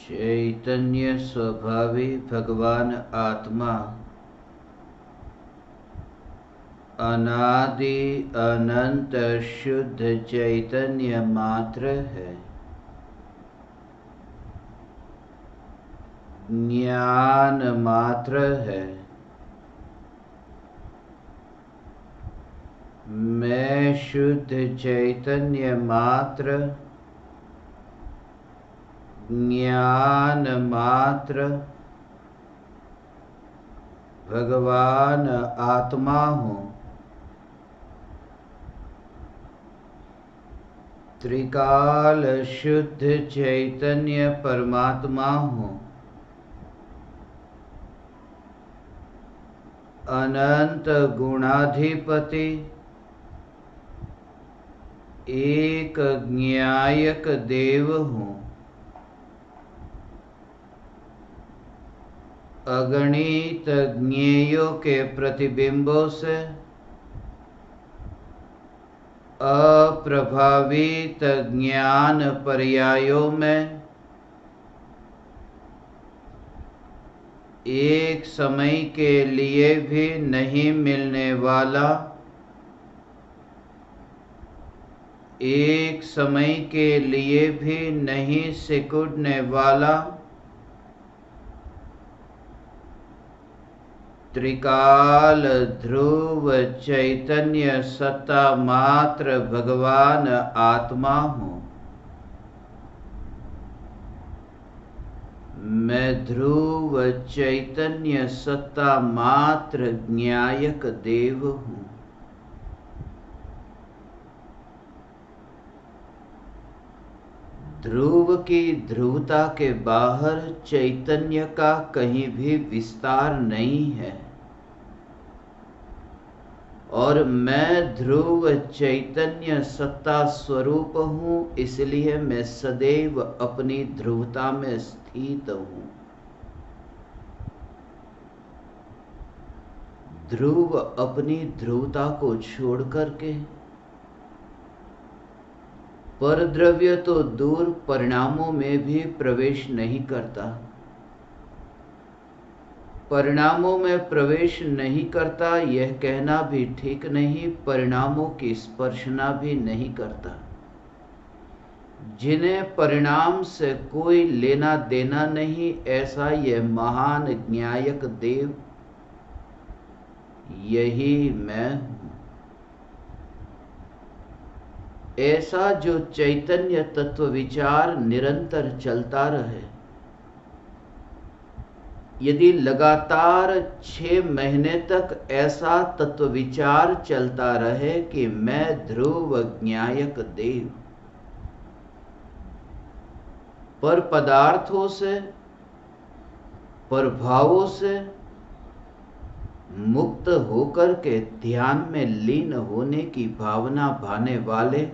चैतन्य स्वभावी भगवान आत्मा अनादि अनंत शुद्ध चैतन्य मात्र है। ज्ञान मात्र है। मैं शुद्ध चैतन्य मात्र, ज्ञान मात्र भगवान आत्मा हूँ। त्रिकाल शुद्ध चैतन्य परमात्मा हूँ। अनंत गुणाधिपति एक ज्ञायक देव हूँ। अगणित ज्ञेयों के प्रतिबिंबों से अप्रभावित ज्ञान पर्यायों में एक समय के लिए भी नहीं मिलने वाला, एक समय के लिए भी नहीं सिकुड़ने वाला त्रिकाल ध्रुव चैतन्य सत्ता मात्र भगवान आत्मा हूँ। मैं ध्रुव चैतन्य सत्ता मात्र ज्ञायक देव हूँ। ध्रुव की ध्रुवता के बाहर चैतन्य का कहीं भी विस्तार नहीं है और मैं ध्रुव चैतन्य सत्ता स्वरूप हूँ, इसलिए मैं सदैव अपनी ध्रुवता में स्थित हूँ। ध्रुव अपनी ध्रुवता को छोड़ करके परद्रव्य तो दूर परिणामों में भी प्रवेश नहीं करता। परिणामों में प्रवेश नहीं करता यह कहना भी ठीक नहीं, परिणामों की स्पर्शना भी नहीं करता। जिन्हें परिणाम से कोई लेना देना नहीं, ऐसा यह महान ज्ञायक देव यही मैं हूँ। ऐसा जो चैतन्य तत्व विचार निरंतर चलता रहे। यदि लगातार 6 महीने तक ऐसा तत्व विचार चलता रहे कि मैं ध्रुव ज्ञायक देव पर पदार्थों से, पर भावों से मुक्त होकर के ध्यान में लीन होने की भावना भाने वाले,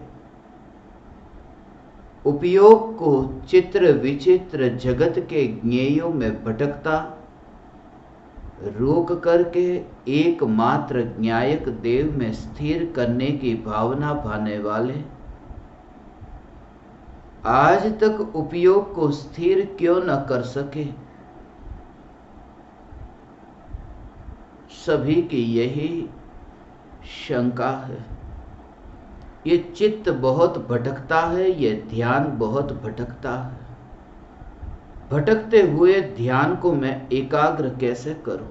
उपयोग को चित्र विचित्र जगत के ज्ञेयों में भटकता रोक करके एकमात्र ज्ञायक देव में स्थिर करने की भावना भाने वाले, आज तक उपयोग को स्थिर क्यों न कर सके, सभी की यही शंका है। ये चित्त बहुत भटकता है, ये ध्यान बहुत भटकता है। भटकते हुए ध्यान को मैं एकाग्र कैसे करूं?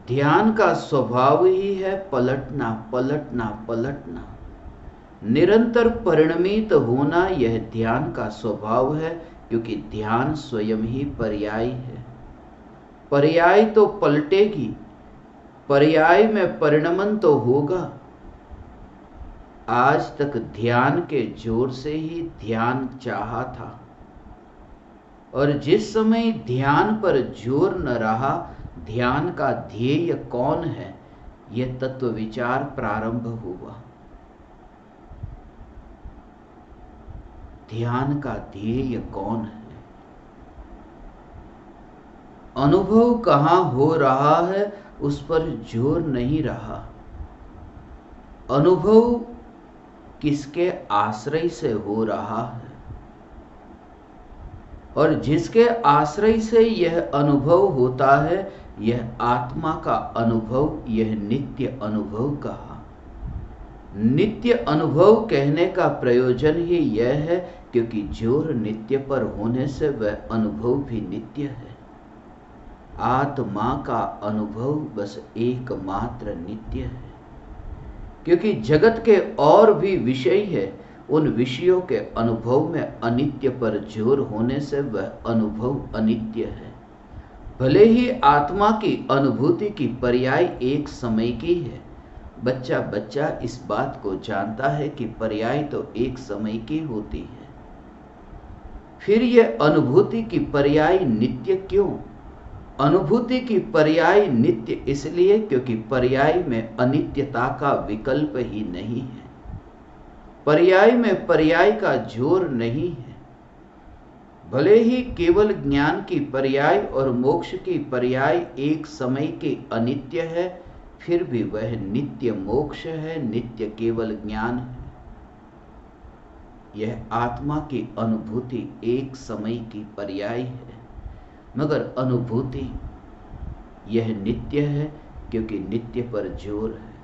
ध्यान का स्वभाव ही है पलटना, पलटना, पलटना, निरंतर परिणमित होना। यह ध्यान का स्वभाव है, क्योंकि ध्यान स्वयं ही पर्याय है। पर्याय तो पलटेगी, पर्याय में परिणमन तो होगा। आज तक ध्यान के जोर से ही ध्यान चाहा था, और जिस समय ध्यान पर जोर न रहा, ध्येय का ध्येय कौन है, यह तत्व विचार प्रारंभ हुआ। ध्यान का ध्येय कौन है? अनुभव कहाँ हो रहा है उस पर जोर नहीं रहा। अनुभव किसके आश्रय से हो रहा है? और जिसके आश्रय से यह अनुभव होता है, यह आत्मा का अनुभव, यह नित्य अनुभव कहा। नित्य अनुभव कहने का प्रयोजन ही यह है क्योंकि जोर नित्य पर होने से वह अनुभव भी नित्य है। आत्मा का अनुभव बस एकमात्र नित्य है, क्योंकि जगत के और भी विषय है, उन विषयों के अनुभव में अनित्य पर जोर होने से वह अनुभव अनित्य है। भले ही आत्मा की अनुभूति की पर्याय एक समय की है, बच्चा इस बात को जानता है कि पर्याय तो एक समय की होती है, फिर यह अनुभूति की पर्याय नित्य क्यों? अनुभूति की पर्याय नित्य इसलिए क्योंकि पर्याय में अनित्यता का विकल्प ही नहीं है। पर्याय में पर्याय का जोर नहीं है। भले ही केवल ज्ञान की पर्याय और मोक्ष की पर्याय एक समय के अनित्य है, फिर भी वह नित्य मोक्ष है, नित्य केवल ज्ञान है। यह आत्मा की अनुभूति एक समय की पर्याय है, मगर अनुभूति यह नित्य है क्योंकि नित्य पर जोर है।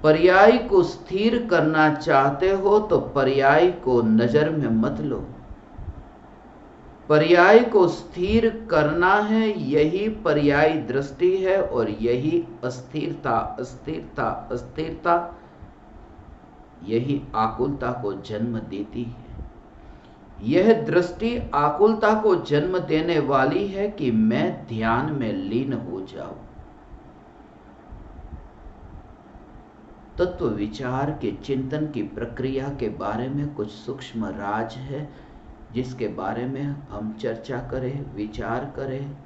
पर्याय को स्थिर करना चाहते हो तो पर्याय को नजर में मत लो। पर्याय को स्थिर करना है, यही पर्याय दृष्टि है, और यही अस्थिरता अस्थिरता अस्थिरता यही आकुलता को जन्म देती है। यह दृष्टि आकुलता को जन्म देने वाली है कि मैं ध्यान में लीन हो जाऊं। तत्व विचार के चिंतन की प्रक्रिया के बारे में कुछ सूक्ष्म राज है जिसके बारे में हम चर्चा करें, विचार करें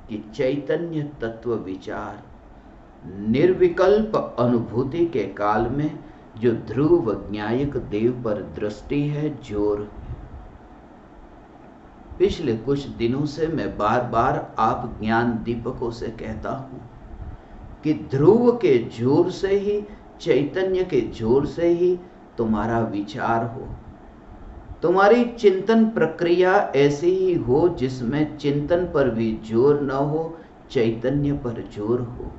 कि चैतन्य तत्व विचार निर्विकल्प अनुभूति के काल में जो ध्रुव ज्ञायक देव पर दृष्टि है, जोर है। पिछले कुछ दिनों से मैं बार बार आप ज्ञान दीपकों से कहता हूं कि ध्रुव के जोर से ही, चैतन्य के जोर से ही तुम्हारा विचार हो, तुम्हारी चिंतन प्रक्रिया ऐसी ही हो जिसमें चिंतन पर भी जोर न हो, चैतन्य पर जोर हो।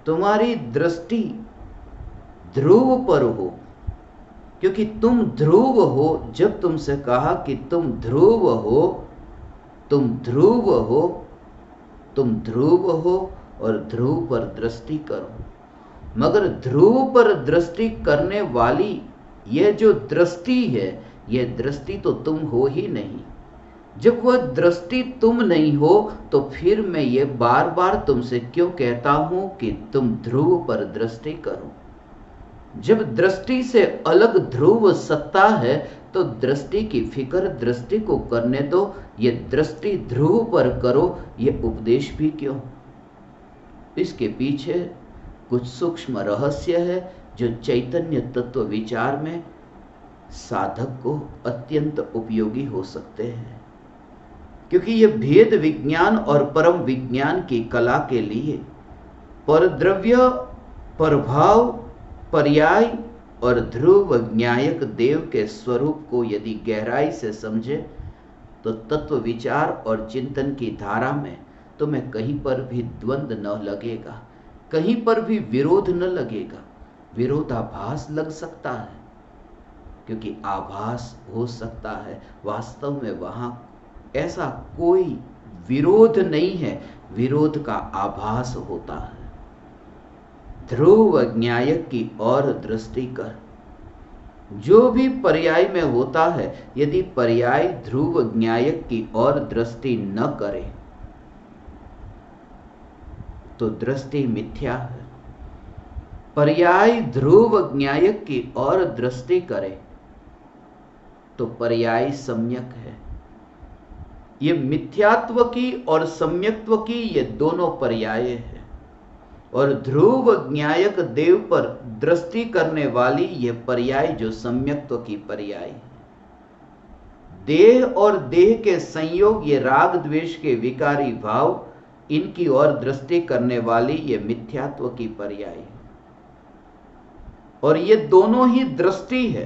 तुम्हारी दृष्टि ध्रुव पर हो, क्योंकि तुम ध्रुव हो। जब तुमसे कहा कि तुम ध्रुव हो, तुम ध्रुव हो, तुम ध्रुव हो और ध्रुव पर दृष्टि करो, मगर ध्रुव पर दृष्टि करने वाली यह जो दृष्टि है, यह दृष्टि तो तुम हो ही नहीं। जब वह दृष्टि तुम नहीं हो तो फिर मैं ये बार बार तुमसे क्यों कहता हूं कि तुम ध्रुव पर दृष्टि करो। जब दृष्टि से अलग ध्रुव सत्ता है तो दृष्टि की फिक्र दृष्टि को करने दो। ये दृष्टि ध्रुव पर करो, ये उपदेश भी क्यों? इसके पीछे कुछ सूक्ष्म रहस्य है जो चैतन्य तत्व विचार में साधक को अत्यंत उपयोगी हो सकते हैं, क्योंकि ये भेद विज्ञान और परम विज्ञान की कला के लिए परद्रव्य, प्रभाव, पर्याय और ध्रुव ज्ञायक देव के स्वरूप को यदि गहराई से समझे तो तत्व विचार और चिंतन की धारा में तुम्हें कहीं पर भी द्वंद्व न लगेगा, कहीं पर भी विरोध न लगेगा। विरोधाभास लग सकता है क्योंकि आभास हो सकता है, वास्तव में वहां ऐसा कोई विरोध नहीं है, विरोध का आभास होता है। ध्रुव ज्ञायक की ओर दृष्टि कर। जो भी पर्याय में होता है, यदि पर्याय ध्रुव ज्ञायक की ओर दृष्टि न करे तो दृष्टि मिथ्या है। पर्याय ध्रुव ज्ञायक की ओर दृष्टि करे तो पर्याय सम्यक है। ये मिथ्यात्व की और सम्यक्त्व की ये दोनों पर्याय है, और ध्रुव ज्ञायक देव पर दृष्टि करने वाली यह पर्याय जो सम्यक्त्व की पर्याय है। देह और देह के संयोग, ये राग द्वेष के विकारी भाव, इनकी ओर दृष्टि करने वाली यह मिथ्यात्व की पर्याय है। और ये दोनों ही दृष्टि है।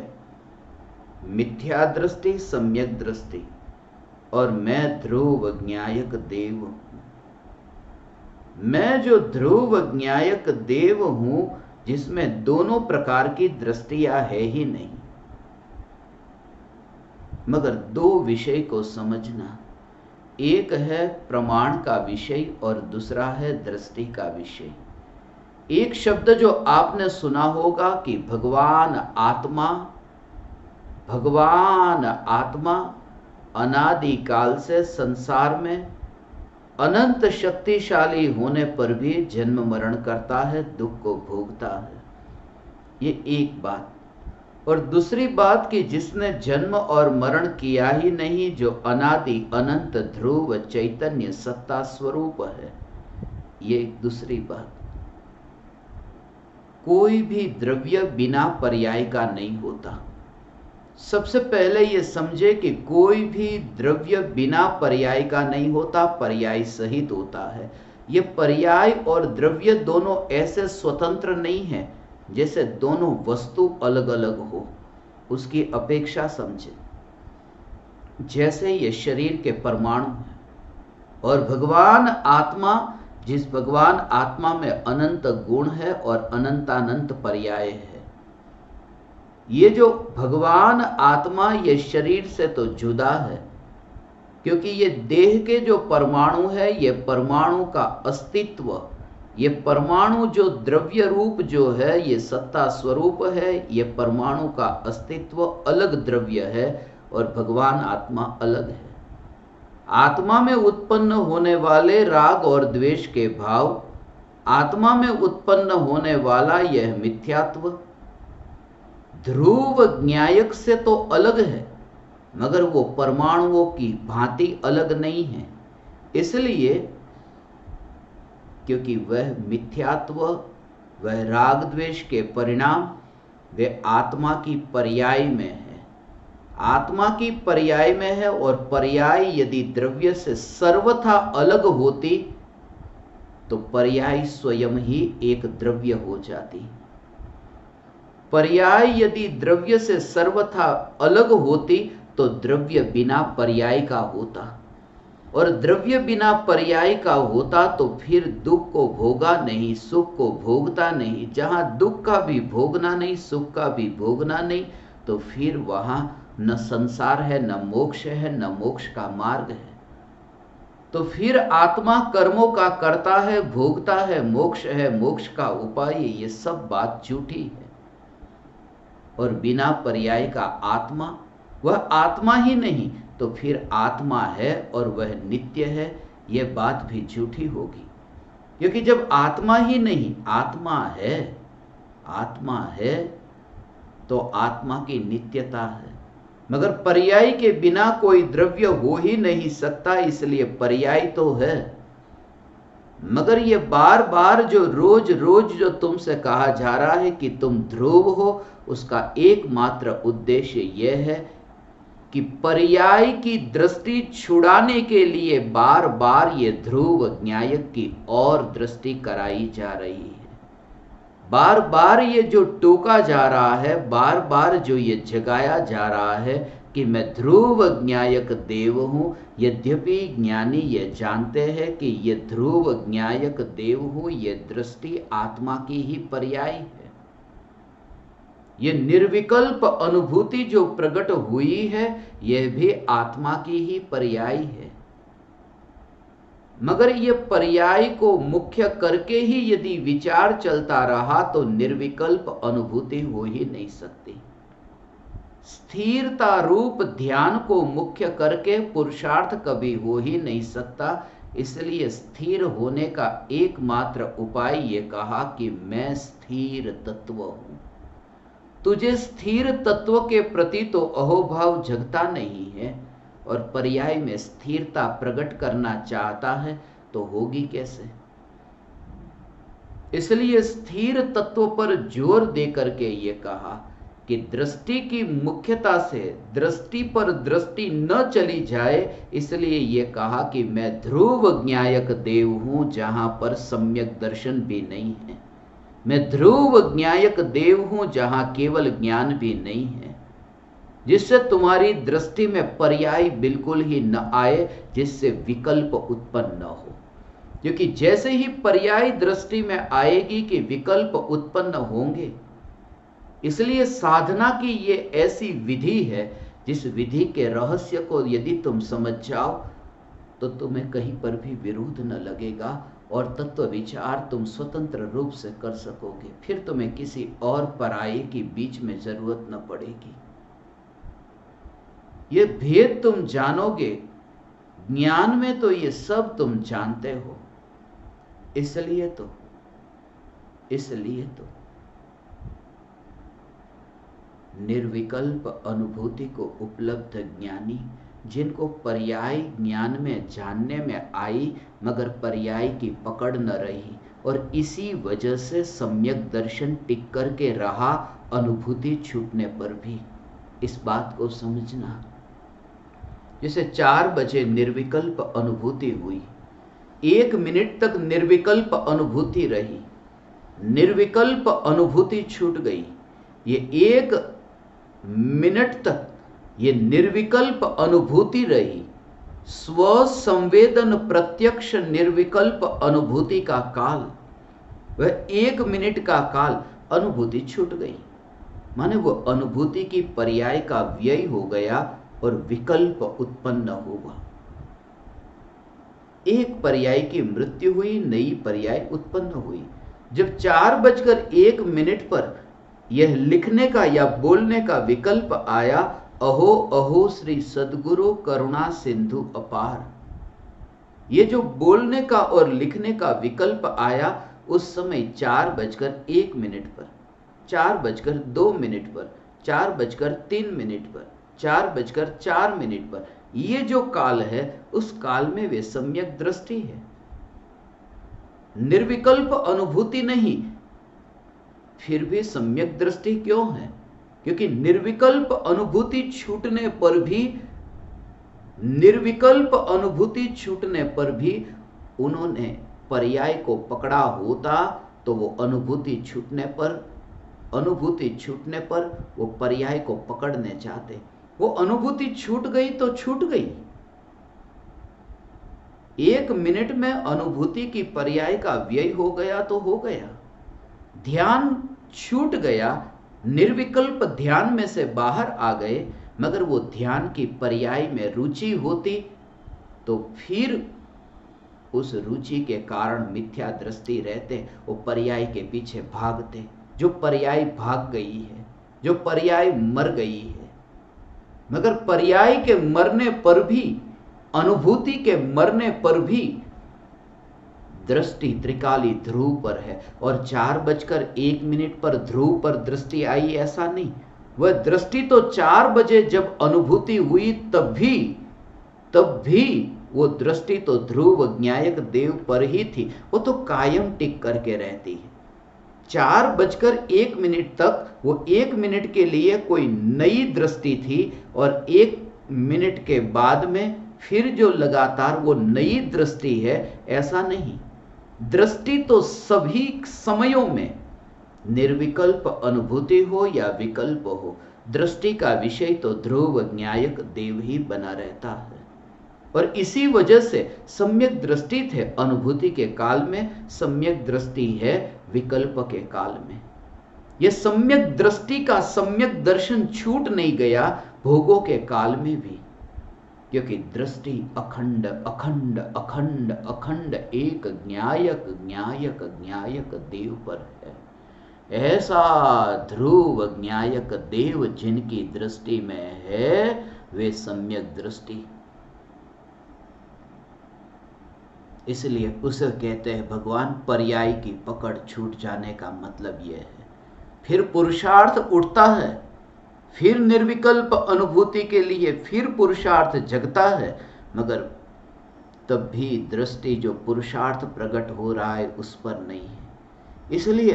मिथ्या दृष्टि, सम्यक दृष्टि, और मैं ध्रुव ज्ञायक देव हूं। मैं जो ध्रुव ज्ञायक देव हूं, जिसमें दोनों प्रकार की दृष्टियां है ही नहीं। मगर दो विषय को समझना, एक है प्रमाण का विषय और दूसरा है दृष्टि का विषय। एक शब्द जो आपने सुना होगा कि भगवान आत्मा अनादिकाल से संसार में अनंत शक्तिशाली होने पर भी जन्म मरण करता है, दुख को भोगता है। ये एक बात। और दूसरी बात कि जिसने जन्म और मरण किया ही नहीं, जो अनादि अनंत ध्रुव चैतन्य सत्ता स्वरूप है, ये एक दूसरी बात। कोई भी द्रव्य बिना पर्याय का नहीं होता। सबसे पहले ये समझे कि कोई भी द्रव्य बिना पर्याय का नहीं होता, पर्याय सहित होता है। ये पर्याय और द्रव्य दोनों ऐसे स्वतंत्र नहीं है जैसे दोनों वस्तु अलग अलग हो। उसकी अपेक्षा समझे। जैसे ये शरीर के परमाणु हैं और भगवान आत्मा, जिस भगवान आत्मा में अनंत गुण है और अनंतानंत पर्याय है। ये जो भगवान आत्मा, ये शरीर से तो जुदा है, क्योंकि ये देह के जो परमाणु है, ये परमाणु का अस्तित्व, ये परमाणु जो द्रव्य रूप जो है, ये सत्ता स्वरूप है। ये परमाणु का अस्तित्व अलग द्रव्य है और भगवान आत्मा अलग है। आत्मा में उत्पन्न होने वाले राग और द्वेष के भाव, आत्मा में उत्पन्न होने वाला यह मिथ्यात्व ध्रुव ज्ञायक से तो अलग है, मगर वो परमाणुओं की भांति अलग नहीं है। इसलिए क्योंकि वह मिथ्यात्व, वह राग द्वेष के परिणाम, वे आत्मा की पर्याय में है। आत्मा की पर्याय में है, और पर्याय यदि द्रव्य से सर्वथा अलग होती तो पर्याय स्वयं ही एक द्रव्य हो जाती। पर्याय यदि द्रव्य से सर्वथा अलग होती तो द्रव्य बिना पर्याय का होता, और द्रव्य बिना पर्याय का होता तो फिर दुख को भोगा नहीं, सुख को भोगता नहीं। जहां दुख का भी भोगना नहीं, सुख का भी भोगना नहीं, तो फिर वहां न संसार है, न मोक्ष है, न मोक्ष का मार्ग है। तो फिर आत्मा कर्मों का करता है, भोगता है, मोक्ष है, मोक्ष का उपाय, ये सब बात झूठी है। और बिना पर्याय का आत्मा, वह आत्मा ही नहीं तो फिर आत्मा है और वह नित्य है, यह बात भी झूठी होगी। क्योंकि जब आत्मा ही नहीं, आत्मा है तो आत्मा की नित्यता है। मगर पर्याय के बिना कोई द्रव्य हो ही नहीं सकता, इसलिए पर्याय तो है। मगर ये बार बार जो रोज रोज जो तुमसे कहा जा रहा है कि तुम ध्रुव हो, उसका एकमात्र उद्देश्य यह है कि पर्याय की दृष्टि छुड़ाने के लिए बार बार ये ध्रुव ज्ञायक की और दृष्टि कराई जा रही है। बार बार ये जो टोका जा रहा है, बार बार जो ये जगाया जा रहा है कि मैं ध्रुव ज्ञायक देव हूं। यद्यपि ज्ञानी ये जानते हैं कि ये ध्रुव ज्ञायक देव हूं, ये दृष्टि आत्मा की ही पर्याय है। ये निर्विकल्प अनुभूति जो प्रकट हुई है, यह भी आत्मा की ही पर्याय है। मगर ये पर्याय को मुख्य करके ही यदि विचार चलता रहा तो निर्विकल्प अनुभूति हो ही नहीं सकती। स्थिरता रूप ध्यान को मुख्य करके पुरुषार्थ कभी हो ही नहीं सकता। इसलिए स्थिर होने का एकमात्र उपाय ये कहा कि मैं स्थिर तत्व हूं। तुझे स्थिर तत्व के प्रति तो अहोभाव जगता नहीं है, और पर्याय में स्थिरता प्रकट करना चाहता है तो होगी कैसे। इसलिए स्थिर तत्व पर जोर देकर के ये कहा कि दृष्टि की मुख्यता से दृष्टि पर दृष्टि न चली जाए। इसलिए ये कहा कि मैं ध्रुव ज्ञायक देव हूं, जहां पर सम्यक दर्शन भी नहीं है। मैं ध्रुव ज्ञायक देव हूं, जहां केवल ज्ञान भी नहीं है। जिससे तुम्हारी दृष्टि में पर्याय बिल्कुल ही न आए, जिससे विकल्प उत्पन्न न हो। क्योंकि जैसे ही पर्याय दृष्टि में आएगी कि विकल्प उत्पन्न होंगे, इसलिए साधना की ये ऐसी विधि है जिस विधि के रहस्य को यदि तुम समझ जाओ तो तुम्हें कहीं पर भी विरोध न लगेगा और तत्व विचार तुम स्वतंत्र रूप से कर सकोगे। फिर तुम्हें किसी और पराये की बीच में जरूरत न पड़ेगी। ये भेद तुम जानोगे। ज्ञान में तो ये सब तुम जानते हो। इसलिए तो निर्विकल्प अनुभूति को उपलब्ध ज्ञानी, जिनको पर्याय ज्ञान में जानने में आई मगर पर्याय की पकड़ न रही, और इसी वजह से सम्यक दर्शन टिक कर के रहा अनुभूति छूटने पर भी। इस बात को समझना। जैसे 4 बजे निर्विकल्प अनुभूति हुई, 1 मिनट तक निर्विकल्प अनुभूति रही, निर्विकल्प अनुभूति छूट गई। ये 1 मिनट तक ये निर्विकल्प अनुभूति रही। स्व संवेदन प्रत्यक्ष निर्विकल्प अनुभूति का काल, वह 1 मिनट का काल, अनुभूति छूट गई। माने वो अनुभूति की पर्याय का व्यय हो गया और विकल्प उत्पन्न हुआ। एक पर्याय की मृत्यु हुई, नई पर्याय उत्पन्न हुई। जब 4:01 पर यह लिखने का या बोलने का विकल्प आया, अहो अहो श्री सद्गुरु करुणा सिंधु अपार, ये जो बोलने का और लिखने का विकल्प आया, उस समय 4:01 पर, 4:02 पर, 4:03 पर, 4:04 पर, ये जो काल है, उस काल में वे सम्यक दृष्टि है, निर्विकल्प अनुभूति नहीं। फिर भी सम्यक दृष्टि क्यों है? क्योंकि निर्विकल्प अनुभूति छूटने पर भी, निर्विकल्प अनुभूति छूटने पर भी उन्होंने पर्याय को पकड़ा होता तो वो अनुभूति छूटने पर वो पर्याय को पकड़ने चाहते। वो अनुभूति छूट गई तो छूट गई। 1 मिनट में अनुभूति की पर्याय का व्यय हो गया तो हो गया। ध्यान छूट गया, निर्विकल्प ध्यान में से बाहर आ गए, मगर वो ध्यान की पर्याय में रुचि होती तो फिर उस रुचि के कारण मिथ्या दृष्टि रहते, वो पर्याय के पीछे भागते। जो पर्याय भाग गई है, जो पर्याय मर गई है, मगर पर्याय के मरने पर भी, अनुभूति के मरने पर भी दृष्टि त्रिकाली ध्रुव पर है। और 4:01 पर ध्रुव पर दृष्टि आई, ऐसा नहीं। वह दृष्टि तो 4 बजे जब अनुभूति हुई तब भी वो दृष्टि तो ध्रुव ज्ञायक देव पर ही थी। वो तो कायम टिक करके रहती है। 4:01 तक वो 1 मिनट के लिए कोई नई दृष्टि थी, और 1 मिनट के बाद में फिर जो लगातार वो नई दृष्टि है, ऐसा नहीं। दृष्टि तो सभी समयों में, निर्विकल्प अनुभूति हो या विकल्प हो, दृष्टि का विषय तो ध्रुव ज्ञायक देव ही बना रहता है। और इसी वजह से सम्यक दृष्टि थे अनुभूति के काल में, सम्यक दृष्टि है विकल्प के काल में। यह सम्यक दृष्टि का सम्यक दर्शन छूट नहीं गया भोगों के काल में भी, क्योंकि दृष्टि अखंड अखंड अखंड अखंड एक ज्ञायक ज्ञायक ज्ञायक देव पर है। ऐसा ध्रुव ज्ञायक देव जिनकी दृष्टि में है, वे सम्यक दृष्टि। इसलिए उसे कहते हैं भगवान, पर्याय की पकड़ छूट जाने का मतलब यह है। फिर पुरुषार्थ उठता है, फिर निर्विकल्प अनुभूति के लिए फिर पुरुषार्थ जगता है, मगर तब भी दृष्टि जो पुरुषार्थ प्रकट हो रहा है उस पर नहीं है। इसलिए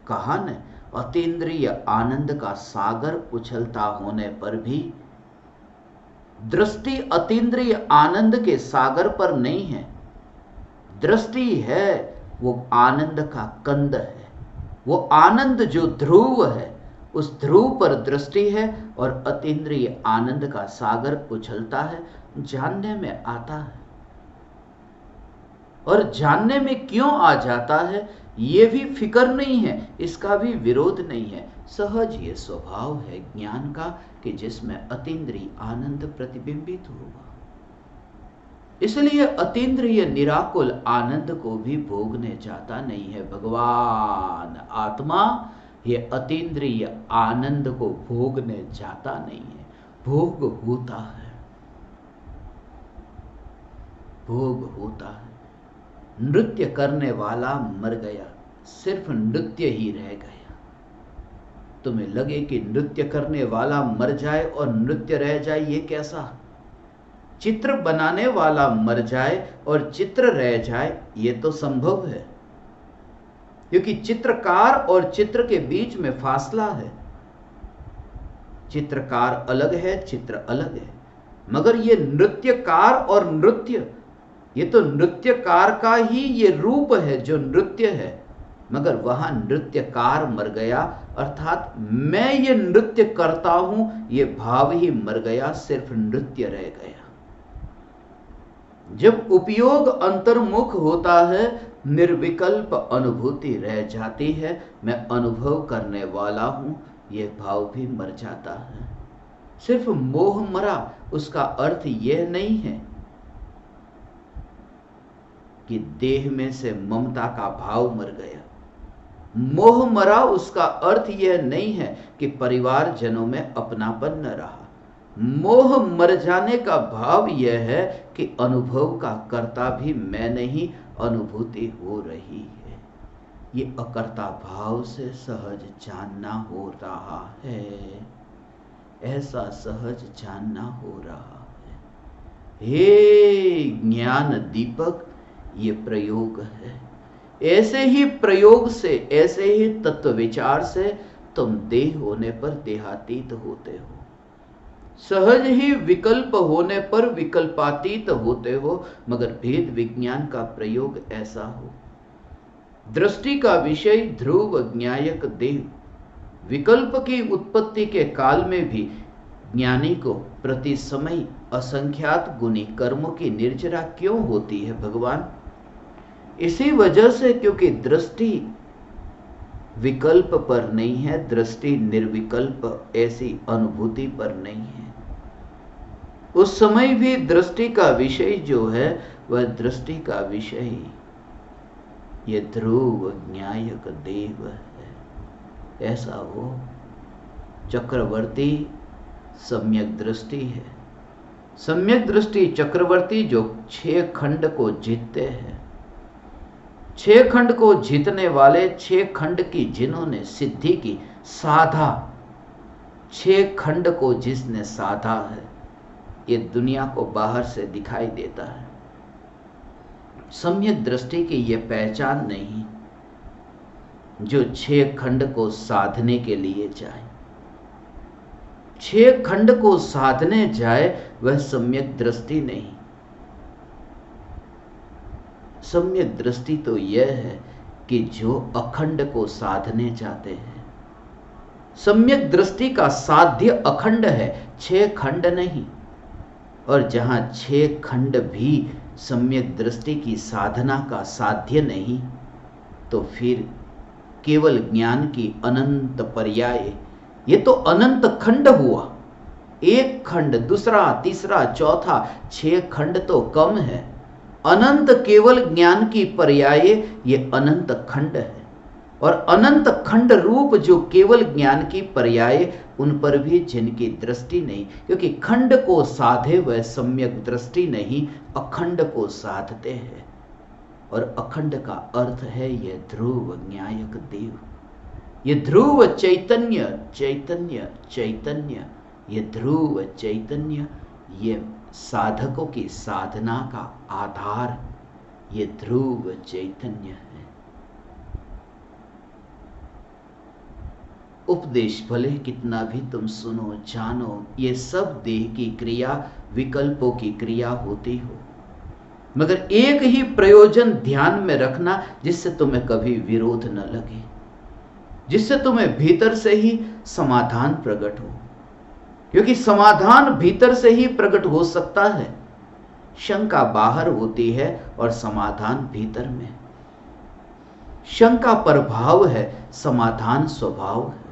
कहा न, अतीन्द्रिय आनंद का सागर उछलता होने पर भी दृष्टि अतीन्द्रिय आनंद के सागर पर नहीं है। दृष्टि है वो आनंद का कंद है, वो आनंद जो ध्रुव है उस ध्रुव पर दृष्टि है और अतीन्द्रिय आनंद का सागर उछलता है, जानने में आता है। और जानने में क्यों आ जाता है ये भी फिक्र नहीं है, इसका भी विरोध नहीं है। सहज ये स्वभाव है ज्ञान का कि जिसमें अतीन्द्रिय आनंद प्रतिबिंबित होगा। इसलिए अतीन्द्रिय निराकुल आनंद को भी भोगने जाता नहीं है भगवान। आत्मा ये अतीन्द्रिय आनंद को भोगने जाता नहीं है, भोग होता है, भोग होता है। नृत्य करने वाला मर गया, सिर्फ नृत्य ही रह गया। तुम्हें लगे कि नृत्य करने वाला मर जाए और नृत्य रह जाए, ये कैसा? चित्र बनाने वाला मर जाए और चित्र रह जाए, ये तो संभव है, क्योंकि चित्रकार और चित्र के बीच में फासला है। चित्रकार अलग है, चित्र अलग है। मगर ये नृत्यकार और नृत्य, ये तो नृत्यकार का ही ये रूप है जो नृत्य है, मगर वहां नृत्यकार मर गया, अर्थात मैं ये नृत्य करता हूं ये भाव ही मर गया, सिर्फ नृत्य रह गया। जब उपयोग अंतर्मुख होता है, निर्विकल्प अनुभूति रह जाती है, मैं अनुभव करने वाला हूं, ये भाव भी मर जाता है। सिर्फ मोह मरा, उसका अर्थ यह नहीं है कि देह में से ममता का भाव मर गया। मोह मरा, उसका अर्थ यह नहीं है कि परिवार जनों में अपनापन न रहा। मोह मर जाने का भाव यह है कि अनुभव का कर्ता भी मैं नहीं, अनुभूति हो रही है। ये अकर्ता भाव से सहज जानना हो रहा है, ऐसा सहज जानना हो रहा है। हे ज्ञान दीपक, ये प्रयोग है। ऐसे ही प्रयोग से, ऐसे ही तत्व विचार से तुम देह होने पर देहातीत होते हो, सहज ही विकल्प होने पर विकल्पातीत होते हो। मगर भेद विज्ञान का प्रयोग ऐसा हो, दृष्टि का विषय ध्रुव ज्ञायक देह, विकल्प की उत्पत्ति के काल में भी ज्ञानी को प्रति समय असंख्यात गुणी कर्मों की निर्जरा क्यों होती है भगवान? इसी वजह से, क्योंकि दृष्टि विकल्प पर नहीं है, दृष्टि निर्विकल्प ऐसी अनुभूति पर नहीं है। उस समय भी दृष्टि का विषय जो है वह दृष्टि का विषय ये ध्रुव ज्ञायक देव है। ऐसा वो चक्रवर्ती सम्यक दृष्टि है। सम्यक दृष्टि चक्रवर्ती जो 6 खंड को जीतते हैं। 6 खंड को जीतने वाले, 6 खंड की जिन्होंने सिद्धि की, साधा, 6 खंड को जिसने साधा है, ये दुनिया को बाहर से दिखाई देता है। सम्यक दृष्टि की ये पहचान नहीं जो 6 खंड को साधने के लिए जाए। 6 खंड को साधने जाए वह सम्यक दृष्टि नहीं। सम्यक दृष्टि तो यह है कि जो अखंड को साधने जाते हैं। सम्यक दृष्टि का साध्य अखंड है, 6 खंड नहीं। और जहां 6 खंड भी सम्यक दृष्टि की साधना का साध्य नहीं, तो फिर केवल ज्ञान की अनंत पर्याय, ये तो अनंत खंड हुआ। 1 खंड, दूसरा, तीसरा, चौथा, 6 खंड तो कम है। अनंत केवल ज्ञान की पर्याय ये अनंत खंड है। और अनंत खंड रूप जो केवल ज्ञान की पर्याय, उन पर भी जिनकी दृष्टि नहीं, क्योंकि खंड को साधे वह सम्यक दृष्टि नहीं, अखंड को साधते हैं। और अखंड का अर्थ है यह ध्रुव ज्ञायक देव, ये ध्रुव चैतन्य, चैतन्य, चैतन्य, ये ध्रुव चैतन्य, ये साधकों की साधना का आधार, ये ध्रुव चैतन्य है। उपदेश भले कितना भी तुम सुनो जानो, ये सब देह की क्रिया, विकल्पों की क्रिया होती हो, मगर एक ही प्रयोजन ध्यान में रखना जिससे तुम्हें कभी विरोध न लगे। जिससे तुम्हें भीतर से ही समाधान प्रकट हो, क्योंकि समाधान भीतर से ही प्रकट हो सकता है। शंका बाहर होती है और समाधान भीतर में। शंका प्रभाव है, समाधान स्वभाव है।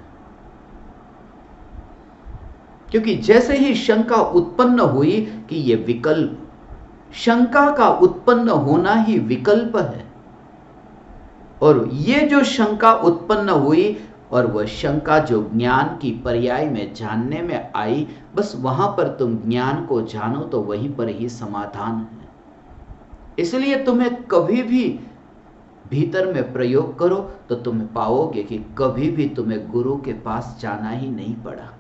क्योंकि जैसे ही शंका उत्पन्न हुई कि यह विकल्प, शंका का उत्पन्न होना ही विकल्प है। और ये जो शंका उत्पन्न हुई और वह शंका जो ज्ञान की पर्याय में जानने में आई, बस वहां पर तुम ज्ञान को जानो तो वहीं पर ही समाधान है। इसलिए तुम्हें कभी भी भीतर में प्रयोग करो तो तुम पाओगे कि कभी भी तुम्हें गुरु के पास जाना ही नहीं पड़ा।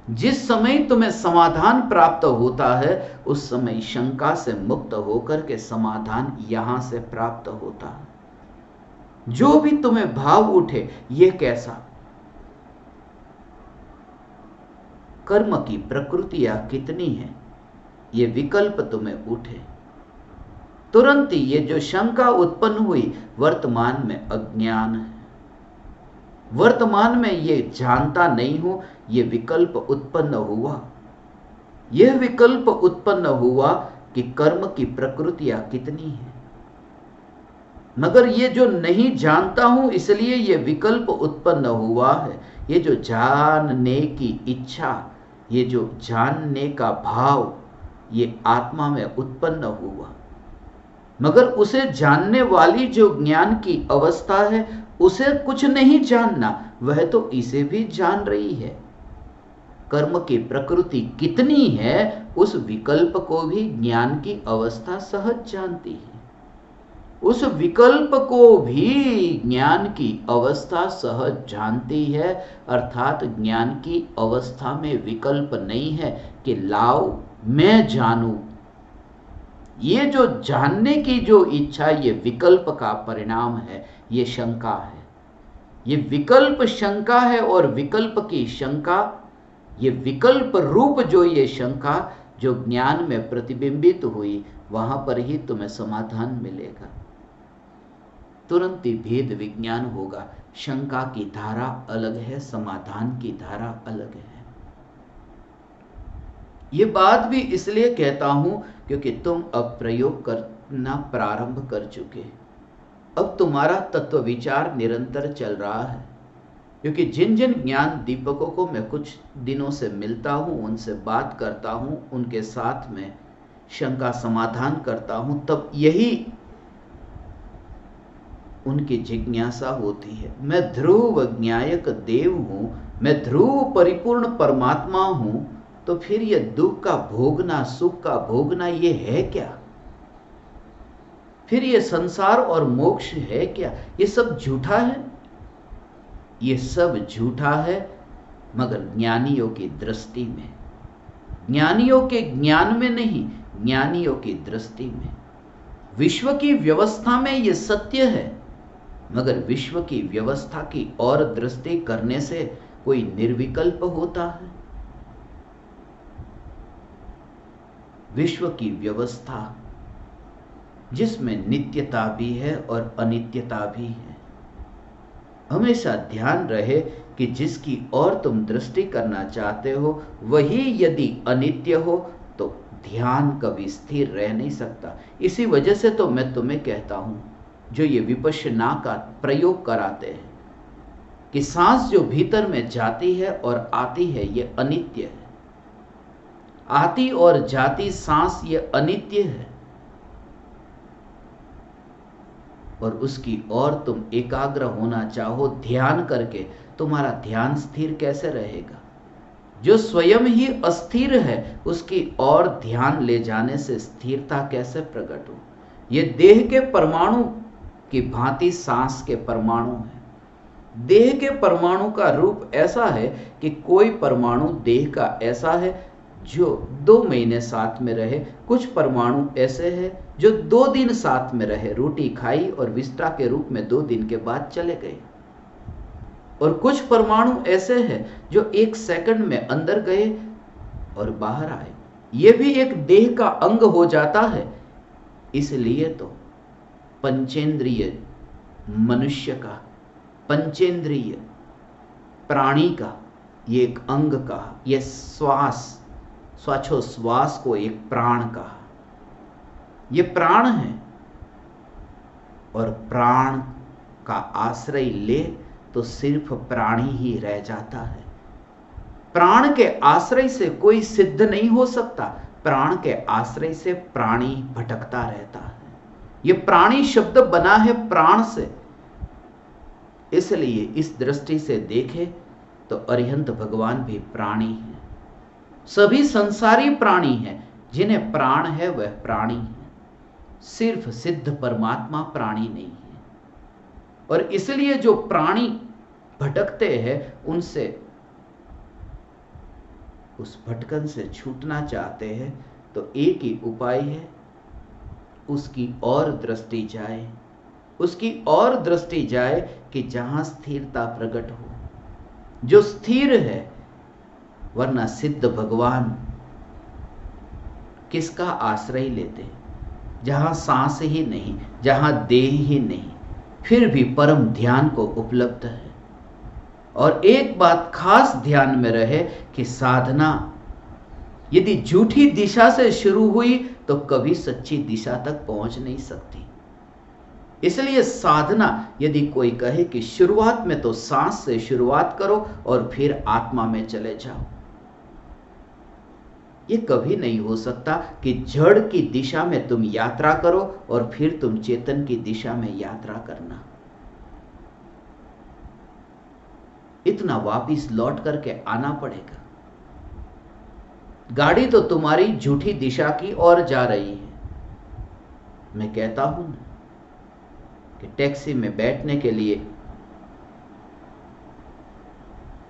जिस समय तुम्हें समाधान प्राप्त होता है उस समय शंका से मुक्त होकर के समाधान यहां से प्राप्त होता है। जो भी तुम्हें भाव उठे, ये कैसा, कर्म की प्रकृतियां कितनी है, ये विकल्प तुम्हें उठे, तुरंत ही ये जो शंका उत्पन्न हुई वर्तमान में अज्ञान है, वर्तमान में ये जानता नहीं हूं, ये विकल्प उत्पन्न हुआ। यह विकल्प उत्पन्न हुआ कि कर्म की प्रकृतियां कितनी है, मगर ये जो नहीं जानता हूं इसलिए ये विकल्प उत्पन्न हुआ है। ये जो जानने की इच्छा, ये जो जानने का भाव, ये आत्मा में उत्पन्न हुआ, मगर उसे जानने वाली जो ज्ञान की अवस्था है उसे कुछ नहीं जानना, वह तो इसे भी जान रही है। कर्म की प्रकृति कितनी है उस विकल्प को भी ज्ञान की अवस्था सहज जानती है। उस विकल्प को भी ज्ञान की अवस्था सहज जानती है, अर्थात ज्ञान की अवस्था में विकल्प नहीं है कि लाओ मैं जानूं। ये जो जानने की जो इच्छा, ये विकल्प का परिणाम है, ये शंका है। ये विकल्प शंका है और विकल्प की शंका, ये विकल्प रूप जो ये शंका जो ज्ञान में प्रतिबिंबित हुई, वहां पर ही तुम्हें समाधान मिलेगा। तुरंत ही भेद विज्ञान होगा। शंका की धारा अलग है, समाधान की धारा अलग है। ये बात भी इसलिए कहता हूं क्योंकि तुम अब प्रयोग करना प्रारंभ कर चुके। अब तुम्हारा तत्व विचार निरंतर चल रहा है, क्योंकि जिन जिन ज्ञान दीपकों को मैं कुछ दिनों से मिलता हूं, उनसे बात करता हूं, उनके साथ में शंका समाधान करता हूं, तब यही उनकी जिज्ञासा होती है। मैं ध्रुव ज्ञायक देव हूं, मैं ध्रुव परिपूर्ण परमात्मा हूं, तो फिर यह दुख का भोगना, सुख का भोगना, ये है क्या? फिर ये संसार और मोक्ष है क्या? ये सब झूठा है। ये सब झूठा है, मगर ज्ञानियों की दृष्टि में, ज्ञानियों के ज्ञान में नहीं, ज्ञानियों की दृष्टि में। विश्व की व्यवस्था में ये सत्य है, मगर विश्व की व्यवस्था की और दृष्टि करने से कोई निर्विकल्प होता है? विश्व की व्यवस्था जिसमें नित्यता भी है और अनित्यता भी है। हमेशा ध्यान रहे कि जिसकी और तुम दृष्टि करना चाहते हो वही यदि अनित्य हो तो ध्यान कभी स्थिर रह नहीं सकता। इसी वजह से तो मैं तुम्हें कहता हूं, जो ये विपश्यना का प्रयोग कराते हैं, कि सांस जो भीतर में जाती है और आती है ये अनित्य है। आती और जाती सांस ये अनित्य है, और उसकी और तुम एकाग्र होना चाहो ध्यान करके, तुम्हारा ध्यान स्थिर कैसे रहेगा? जो स्वयं ही अस्थिर है उसकी और ध्यान ले जाने से स्थिरता कैसे प्रकट हो? ये देह के परमाणु की भांति सांस के परमाणु है। देह के परमाणु का रूप ऐसा है कि कोई परमाणु देह का ऐसा है जो 2 महीने साथ में रहे, कुछ परमाणु ऐसे हैं जो 2 दिन साथ में रहे, रोटी खाई और विस्टा के रूप में 2 दिन के बाद चले गए, और कुछ परमाणु ऐसे हैं जो 1 सेकंड में अंदर गए और बाहर आए। ये भी एक देह का अंग हो जाता है। इसलिए तो पंचेंद्रिय मनुष्य का, पंचेंद्रिय प्राणी का, ये एक अंग कहा, ये श्वास, श्वासोश्वास को एक प्राण कहा। ये प्राण है और प्राण का आश्रय ले तो सिर्फ प्राणी ही रह जाता है। प्राण के आश्रय से कोई सिद्ध नहीं हो सकता, प्राण के आश्रय से प्राणी भटकता रहता है। ये प्राणी शब्द बना है प्राण से, इसलिए इस दृष्टि से देखे तो अरिहंत भगवान भी प्राणी है। सभी संसारी प्राणी हैं, जिन्हें प्राण है वह प्राणी है, सिर्फ सिद्ध परमात्मा प्राणी नहीं है। और इसलिए जो प्राणी भटकते हैं उनसे, उस भटकन से छूटना चाहते हैं तो एक ही उपाय है, उसकी और दृष्टि जाए, उसकी और दृष्टि जाए कि जहां स्थिरता प्रकट हो, जो स्थिर है। वरना सिद्ध भगवान किसका आश्रय लेते? जहां सांस ही नहीं, जहां देह ही नहीं, फिर भी परम ध्यान को उपलब्ध है। और एक बात खास ध्यान में रहे कि साधना यदि झूठी दिशा से शुरू हुई तो कभी सच्ची दिशा तक पहुंच नहीं सकती। इसलिए साधना, यदि कोई कहे कि शुरुआत में तो सांस से शुरुआत करो और फिर आत्मा में चले जाओ, ये कभी नहीं हो सकता कि जड़ की दिशा में तुम यात्रा करो और फिर तुम चेतन की दिशा में यात्रा करना। इतना वापिस लौट करके आना पड़ेगा। गाड़ी तो तुम्हारी झूठी दिशा की ओर जा रही है। मैं कहता हूं ना कि टैक्सी में बैठने के लिए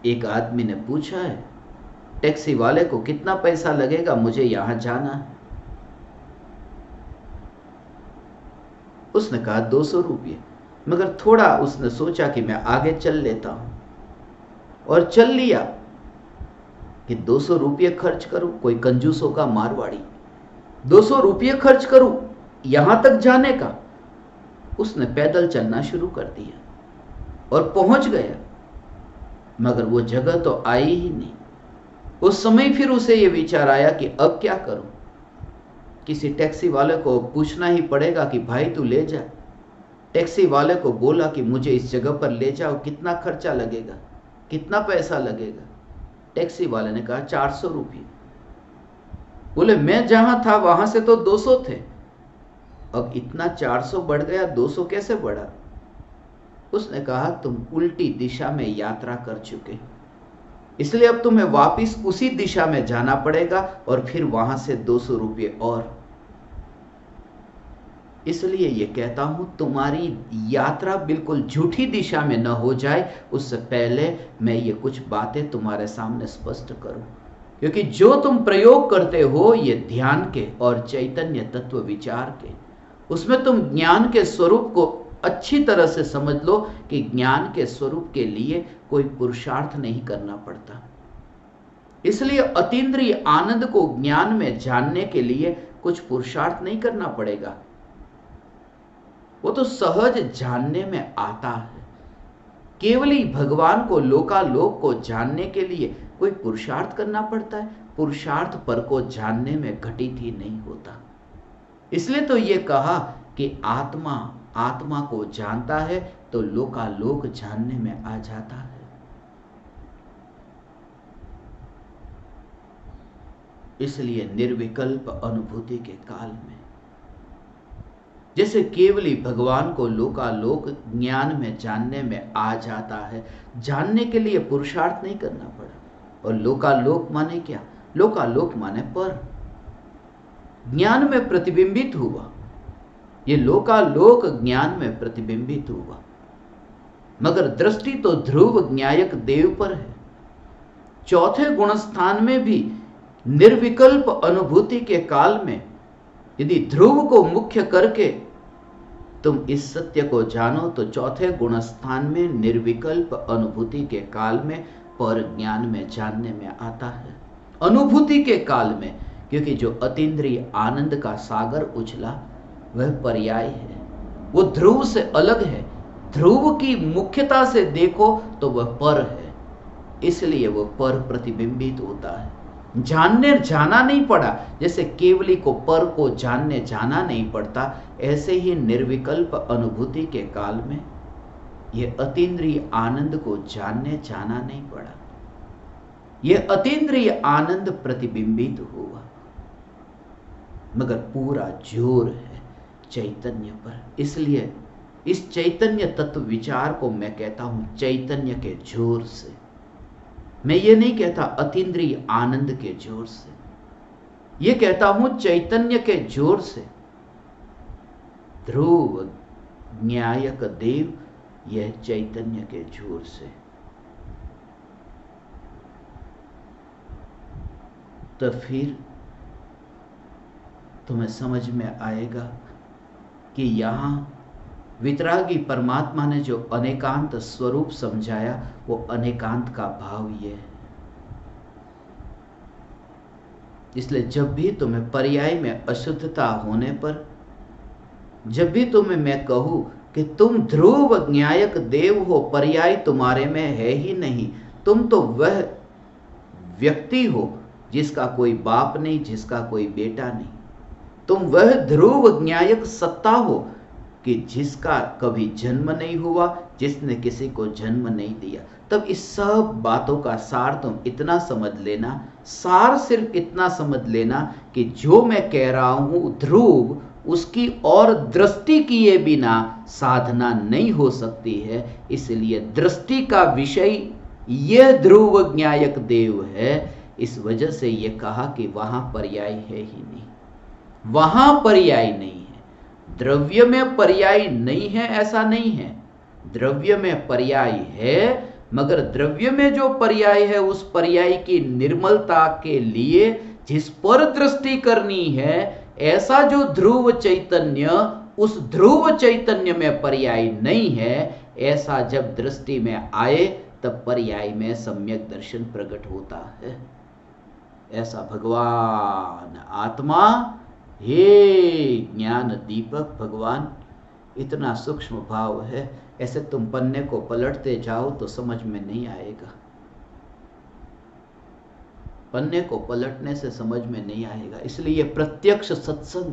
एक आदमी ने पूछा है, टैक्सी वाले को कितना पैसा लगेगा, मुझे यहां जाना है। उसने कहा 200 रुपये। मगर थोड़ा उसने सोचा कि मैं आगे चल लेता हूं और चल लिया कि 200 रुपये खर्च करूं, कोई कंजूसों का मारवाड़ी, 200 रुपये खर्च करूं यहां तक जाने का। उसने पैदल चलना शुरू कर दिया और पहुंच गया, मगर वो जगह तो आई ही नहीं। उस समय फिर उसे ये विचार आया कि अब क्या करूं। किसी टैक्सी वाले को पूछना ही पड़ेगा कि भाई तू ले जा। टैक्सी वाले को बोला कि मुझे इस जगह पर ले जाओ, कितना खर्चा लगेगा, कितना पैसा लगेगा। टैक्सी वाले ने कहा 400 रुपये। बोले मैं जहां था वहां से तो 200 थे, अब इतना 400 बढ़ गया, 200 कैसे बढ़ा? उसने कहा तुम उल्टी दिशा में यात्रा कर चुके, इसलिए अब तुम्हें वापिस उसी दिशा में जाना पड़ेगा और फिर वहां से 200 रुपये और। इसलिए ये कहता हूं तुम्हारी यात्रा बिल्कुल झूठी दिशा में न हो जाए, उससे पहले मैं ये कुछ बातें तुम्हारे सामने स्पष्ट करूं। क्योंकि जो तुम प्रयोग करते हो ये ध्यान के और चैतन्य तत्व विचार के, उसमें तुम ज्ञान के स्वरूप को अच्छी तरह से समझ लो कि ज्ञान के स्वरूप के लिए कोई पुरुषार्थ नहीं करना पड़ता। इसलिए अतीन्द्रिय आनंद को ज्ञान में जानने के लिए कुछ पुरुषार्थ नहीं करना पड़ेगा, वो तो सहज जानने में आता है। केवल ही भगवान को, लोकालोक को जानने के लिए कोई पुरुषार्थ करना पड़ता है? पुरुषार्थ पर को जानने में घटित ही नहीं होता। इसलिए तो ये कहा कि आत्मा आत्मा को जानता है तो लोकालोक जानने में आ जाता है। इसलिए निर्विकल्प अनुभूति के काल में जैसे केवली भगवान को लोकालोक ज्ञान में जानने में आ जाता है, जानने के लिए पुरुषार्थ नहीं करना पड़ा। और लोकालोक माने क्या? लोकालोक माने पर, ज्ञान में प्रतिबिंबित हुआ। ये लोकालोक ज्ञान में प्रतिबिंबित हुआ, मगर दृष्टि तो ध्रुव ज्ञायक देव पर है। चौथे गुणस्थान में भी निर्विकल्प अनुभूति के काल में यदि ध्रुव को मुख्य करके तुम इस सत्य को जानो तो चौथे गुणस्थान में निर्विकल्प अनुभूति के काल में पर ज्ञान में जानने में आता है। अनुभूति के काल में, क्योंकि जो अतीन्द्रिय आनंद का सागर उछला वह पर्याय है, वो ध्रुव से अलग है। ध्रुव की मुख्यता से देखो तो वह पर है, इसलिए वो पर प्रतिबिंबित होता है। जानने जाना नहीं पड़ा, जैसे केवली को पर को जानने जाना नहीं पड़ता, ऐसे ही निर्विकल्प अनुभूति के काल में ये अतीन्द्रिय आनंद को जानने जाना नहीं पड़ा। ये अतीन्द्रिय आनंद प्रतिबिंबित हुआ, मगर पूरा जोर है चैतन्य पर। इसलिए इस चैतन्य तत्व विचार को मैं कहता हूं चैतन्य के जोर से। मैं ये नहीं कहता अतीन्द्रिय आनंद के जोर से, ये कहता हूं चैतन्य के जोर से। ध्रुव न्यायक देव, यह चैतन्य के जोर से। तो फिर तुम्हें समझ में आएगा कि यहां वितरागी परमात्मा ने जो अनेकांत स्वरूप समझाया, वो अनेकांत का भाव ये है। इसलिए जब भी तुम्हें पर्याय में अशुद्धता होने पर, जब भी तुम्हें मैं कहूं कि तुम ध्रुव न्यायक देव हो, पर्याय तुम्हारे में है ही नहीं, तुम तो वह व्यक्ति हो जिसका कोई बाप नहीं, जिसका कोई बेटा नहीं। तुम वह ध्रुव न्यायक सत्ता हो कि जिसका कभी जन्म नहीं हुआ, जिसने किसी को जन्म नहीं दिया। तब इस सब बातों का सार तुम इतना समझ लेना, सार सिर्फ इतना समझ लेना कि जो मैं कह रहा हूं ध्रुव, उसकी और दृष्टि किए बिना साधना नहीं हो सकती है। इसलिए दृष्टि का विषय यह ध्रुव न्यायक देव है। इस वजह से यह कहा कि वहां पर्याय है ही नहीं, वहां पर्याय नहीं है। द्रव्य में पर्याय नहीं है ऐसा नहीं है, द्रव्य में पर्याय है, मगर द्रव्य में जो पर्याय है उस पर्याय की निर्मलता के लिए जिस पर दृष्टि करनी है, ऐसा जो ध्रुव चैतन्य, उस ध्रुव चैतन्य में पर्याय नहीं है। ऐसा जब दृष्टि में आए तब पर्याय में सम्यक दर्शन प्रकट होता है। ऐसा भगवान आत्मा, हे ज्ञान दीपक भगवान, इतना सूक्ष्म भाव है। ऐसे तुम पन्ने को पलटते जाओ तो समझ में नहीं आएगा, पन्ने को पलटने से समझ में नहीं आएगा। इसलिए प्रत्यक्ष सत्संग,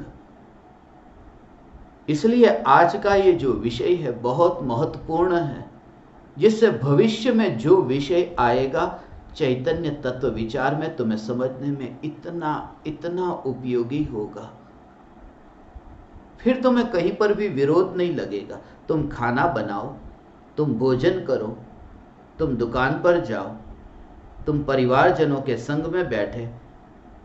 इसलिए आज का ये जो विषय है बहुत महत्वपूर्ण है, जिससे भविष्य में जो विषय आएगा चैतन्य तत्व विचार में तुम्हें समझने में इतना इतना उपयोगी होगा। फिर तुम्हें कहीं पर भी विरोध नहीं लगेगा। तुम खाना बनाओ, तुम भोजन करो, तुम दुकान पर जाओ, तुम परिवारजनों के संग में बैठे,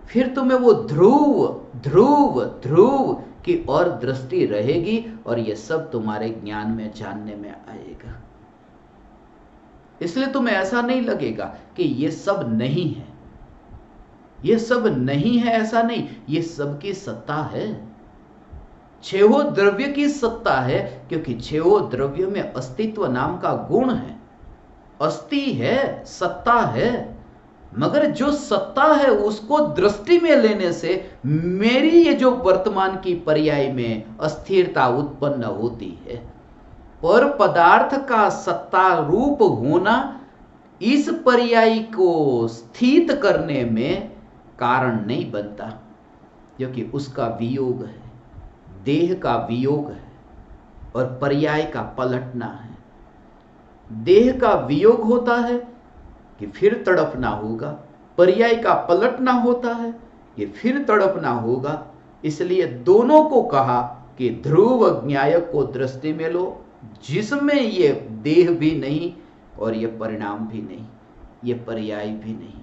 फिर तुम्हें वो ध्रुव ध्रुव ध्रुव की और दृष्टि रहेगी और ये सब तुम्हारे ज्ञान में जानने में आएगा। इसलिए तुम्हें ऐसा नहीं लगेगा कि ये सब नहीं है, ये सब नहीं है, ऐसा नहीं, ये सब की सत्ता है। छहो द्रव्य की सत्ता है, क्योंकि छहो द्रव्य में अस्तित्व नाम का गुण है, अस्ति है, सत्ता है। मगर जो सत्ता है उसको दृष्टि में लेने से मेरी ये जो वर्तमान की पर्याय में अस्थिरता उत्पन्न होती है। पर पदार्थ का सत्ता रूप होना इस पर्याय को स्थित करने में कारण नहीं बनता, क्योंकि उसका वियोग है, देह का वियोग है और पर्याय का पलटना है। देह का वियोग होता है कि फिर तड़पना होगा, पर्याय का पलटना होता है कि फिर तड़पना होगा। इसलिए दोनों को कहा कि ध्रुव न्यायक को दृष्टि में लो, जिसमें ये देह भी नहीं और ये परिणाम भी नहीं, ये पर्याय भी नहीं,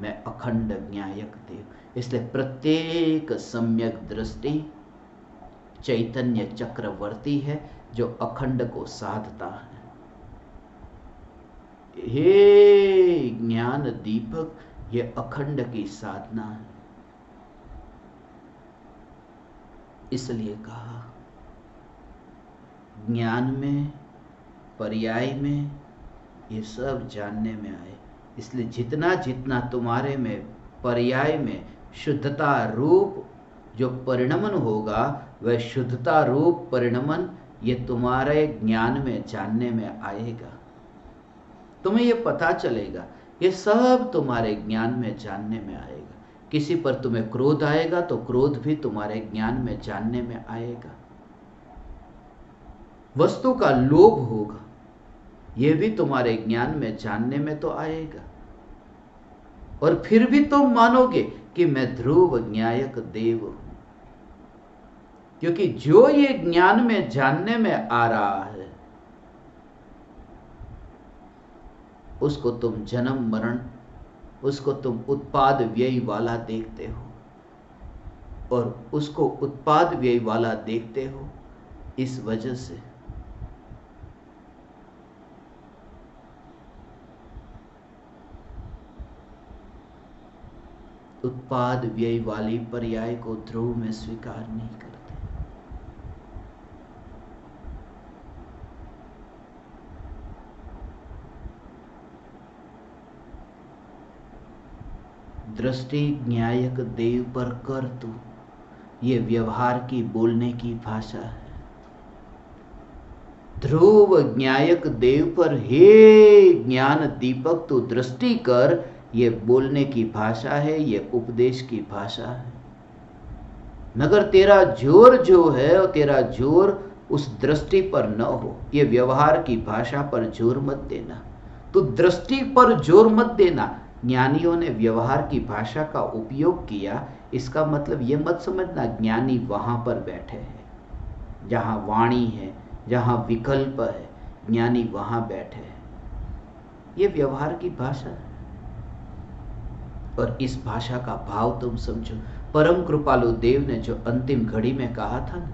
मैं अखंड न्यायक देव। इसलिए प्रत्येक सम्यक दृष्टि चैतन्य चक्रवर्ती है जो अखंड को साधता है। हे ज्ञान दीपक, ये अखंड की साधना है। इसलिए कहा ज्ञान में, पर्याय में, ये सब जानने में आए। इसलिए जितना जितना तुम्हारे में पर्याय में शुद्धता रूप जो परिणमन होगा, वह शुद्धता रूप परिणमन ये तुम्हारे ज्ञान में जानने में आएगा। तुम्हें ये पता चलेगा, ये सब तुम्हारे ज्ञान में जानने में आएगा। किसी पर तुम्हें क्रोध आएगा तो क्रोध भी तुम्हारे ज्ञान में जानने में आएगा। वस्तु का लोभ होगा, यह भी तुम्हारे ज्ञान में जानने में तो आएगा। और फिर भी तुम मानोगे कि मैं ध्रुव न्यायक देव हूं, क्योंकि जो ये ज्ञान में जानने में आ रहा है उसको तुम जन्म मरण, उसको तुम उत्पाद व्यय वाला देखते हो, और उसको उत्पाद व्यय वाला देखते हो इस वजह से उत्पाद व्यय वाली पर्याय को ध्रुव में स्वीकार नहीं करते। दृष्टि न्यायक देव पर कर तू, ये व्यवहार की बोलने की भाषा है। ध्रुव न्यायक देव पर हे ज्ञान दीपक तू दृष्टि कर, ये बोलने की भाषा है, ये उपदेश की भाषा है। मगर तेरा जोर जो है और तेरा जोर उस दृष्टि पर न हो, ये व्यवहार की भाषा पर जोर मत देना, तो दृष्टि पर जोर मत देना। ज्ञानियों ने व्यवहार की भाषा का उपयोग किया, इसका मतलब यह मत समझना ज्ञानी वहां पर बैठे हैं जहां वाणी है, जहां विकल्प है, ज्ञानी वहां बैठे हैं। यह व्यवहार की भाषा है और इस भाषा का भाव तुम समझो। परम कृपालु देव ने जो अंतिम घड़ी में कहा था ना,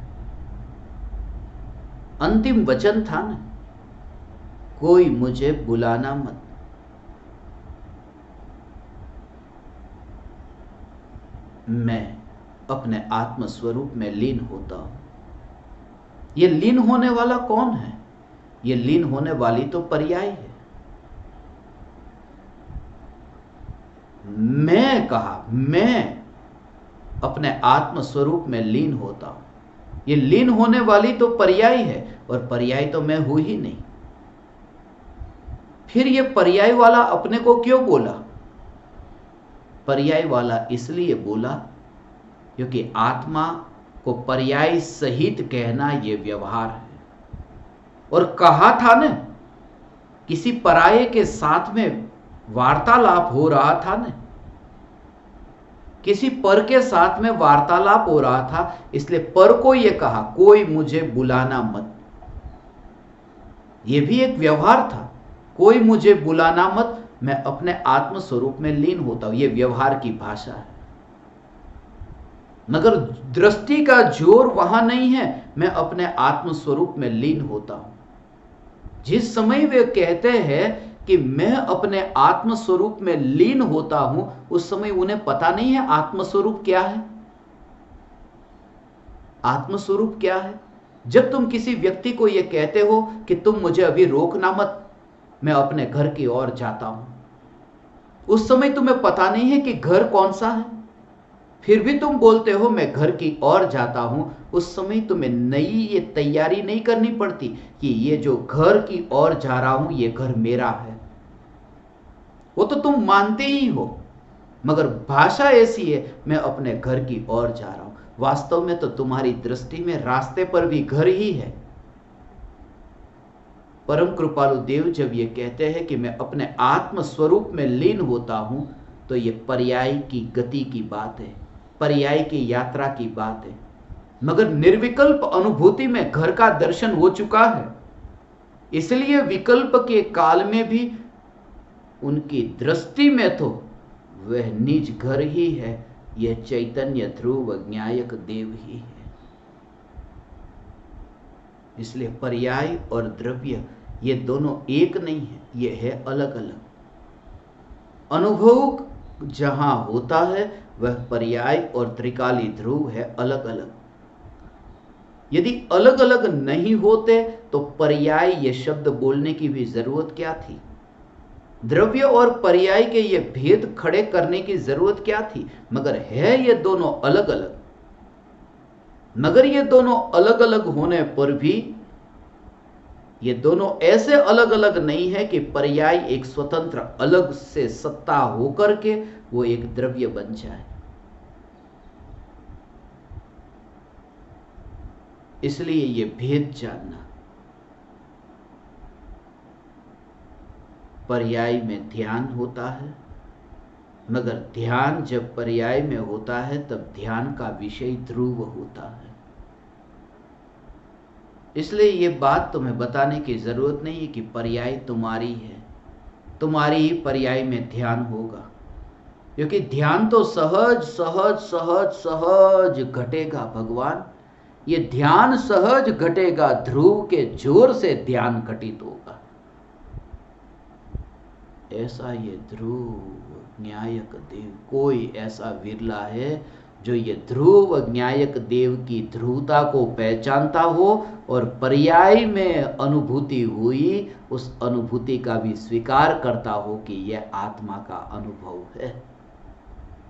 अंतिम वचन था ना, कोई मुझे बुलाना मत, मैं अपने आत्म स्वरूप में लीन होता हूं। यह लीन होने वाला कौन है? यह लीन होने वाली तो पर्याय है। मैं कहा, मैं अपने आत्म स्वरूप में लीन होता हूं। यह लीन होने वाली तो पर्याय है, और पर्याय तो मैं हूं ही नहीं। फिर यह पर्याय वाला अपने को क्यों बोला? पर्याय वाला इसलिए बोला क्योंकि आत्मा को पर्याय सहित कहना यह व्यवहार है। और कहा था ना, किसी पराये के साथ में वार्तालाप हो रहा था ना, किसी पर के साथ में वार्तालाप हो रहा था, इसलिए पर को यह कहा कोई मुझे बुलाना मत। यह भी एक व्यवहार था, कोई मुझे बुलाना मत, मैं अपने आत्म स्वरूप में लीन होता हूं। यह व्यवहार की भाषा है। मगर दृष्टि का जोर वहां नहीं है, मैं अपने आत्म स्वरूप में लीन होता हूं। जिस समय वे कहते हैं कि मैं अपने आत्म स्वरूप में लीन होता हूं, उस समय उन्हें पता नहीं है आत्म स्वरूप क्या है। आत्म स्वरूप क्या है? जब तुम किसी व्यक्ति को यह कहते हो कि तुम मुझे अभी रोकना मत, मैं अपने घर की ओर जाता हूं, उस समय तुम्हें पता नहीं है कि घर कौन सा है, फिर भी तुम बोलते हो मैं घर की ओर जाता हूं। उस समय तुम्हें नई ये तैयारी नहीं करनी पड़ती कि ये जो घर की ओर जा रहा हूं ये घर मेरा है, वो तो तुम मानते ही हो। मगर भाषा ऐसी है, मैं अपने घर की ओर जा रहा हूं। वास्तव में तो तुम्हारी दृष्टि में रास्ते पर भी घर ही है। परम कृपालु देव जब ये कहते हैं कि मैं अपने आत्म स्वरूप में लीन होता हूं, तो ये पर्याय की गति की बात है, पर्याय की यात्रा की बात है। मगर निर्विकल्प अनुभूति में घर का दर्शन हो चुका है, इसलिए विकल्प के काल में भी उनकी दृष्टि में तो वह निज घर ही है, यह चैतन्य ध्रुव न्यायक देव ही है। इसलिए पर्याय और द्रव्य ये दोनों एक नहीं है, ये है अलग अलग। अनुभव जहां होता है वह पर्याय और त्रिकाली ध्रुव है अलग अलग। यदि अलग अलग नहीं होते तो पर्याय ये शब्द बोलने की भी जरूरत क्या थी? द्रव्य और पर्याय के ये भेद खड़े करने की जरूरत क्या थी? मगर है ये दोनों अलग अलग। मगर ये दोनों अलग अलग होने पर भी ये दोनों ऐसे अलग अलग नहीं है कि पर्याय एक स्वतंत्र अलग से सत्ता होकर के वो एक द्रव्य बन जाए। इसलिए ये भेद जानना, पर्याय में ध्यान होता है, मगर ध्यान जब पर्याय में होता है तब ध्यान का विषय ध्रुव होता है। इसलिए ये बात तुम्हें बताने की जरूरत नहीं है कि पर्याय तुम्हारी है, तुम्हारी ही पर्याय में ध्यान होगा, क्योंकि ध्यान तो सहज सहज सहज सहज घटेगा भगवान। ये ध्यान सहज घटेगा, ध्रुव के जोर से ध्यान घटित होगा। ऐसा ये ध्रुव न्यायक देव, कोई ऐसा विरला है जो ये ध्रुव न्यायक देव की ध्रुवता को पहचानता हो और पर्याय में अनुभूति हुई उस अनुभूति का भी स्वीकार करता हो कि यह आत्मा का अनुभव है।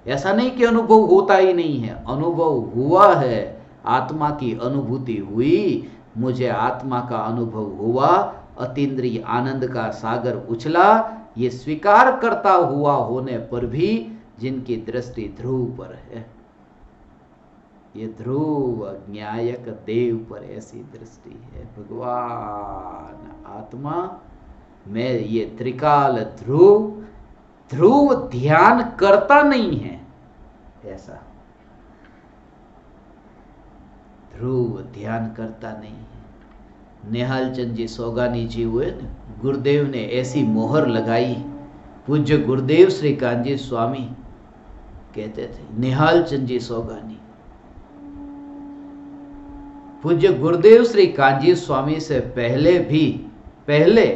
ऐसा नहीं कि अनुभव होता ही नहीं है, अनुभव हुआ है, आत्मा की अनुभूति हुई, मुझे आत्मा का अनुभव हुआ, अतीन्द्रिय आनंद का सागर उछला, ये स्वीकार करता हुआ होने पर भी जिनकी दृष्टि ध्रुव पर है, ये ध्रुव न्यायक देव पर ऐसी दृष्टि है। भगवान आत्मा में ये त्रिकाल ध्रुव, ध्रुव ध्यान करता नहीं है, ऐसा ध्रुव ध्यान करता नहीं है। निहाल चंद जी सोगानी जी हुए न, गुरुदेव ने ऐसी मोहर लगाई, पूज्य गुरुदेव श्री कांजी स्वामी कहते थे, निहाल चंद जी सोगानी। पूज्य गुरुदेव श्री कांजी स्वामी से पहले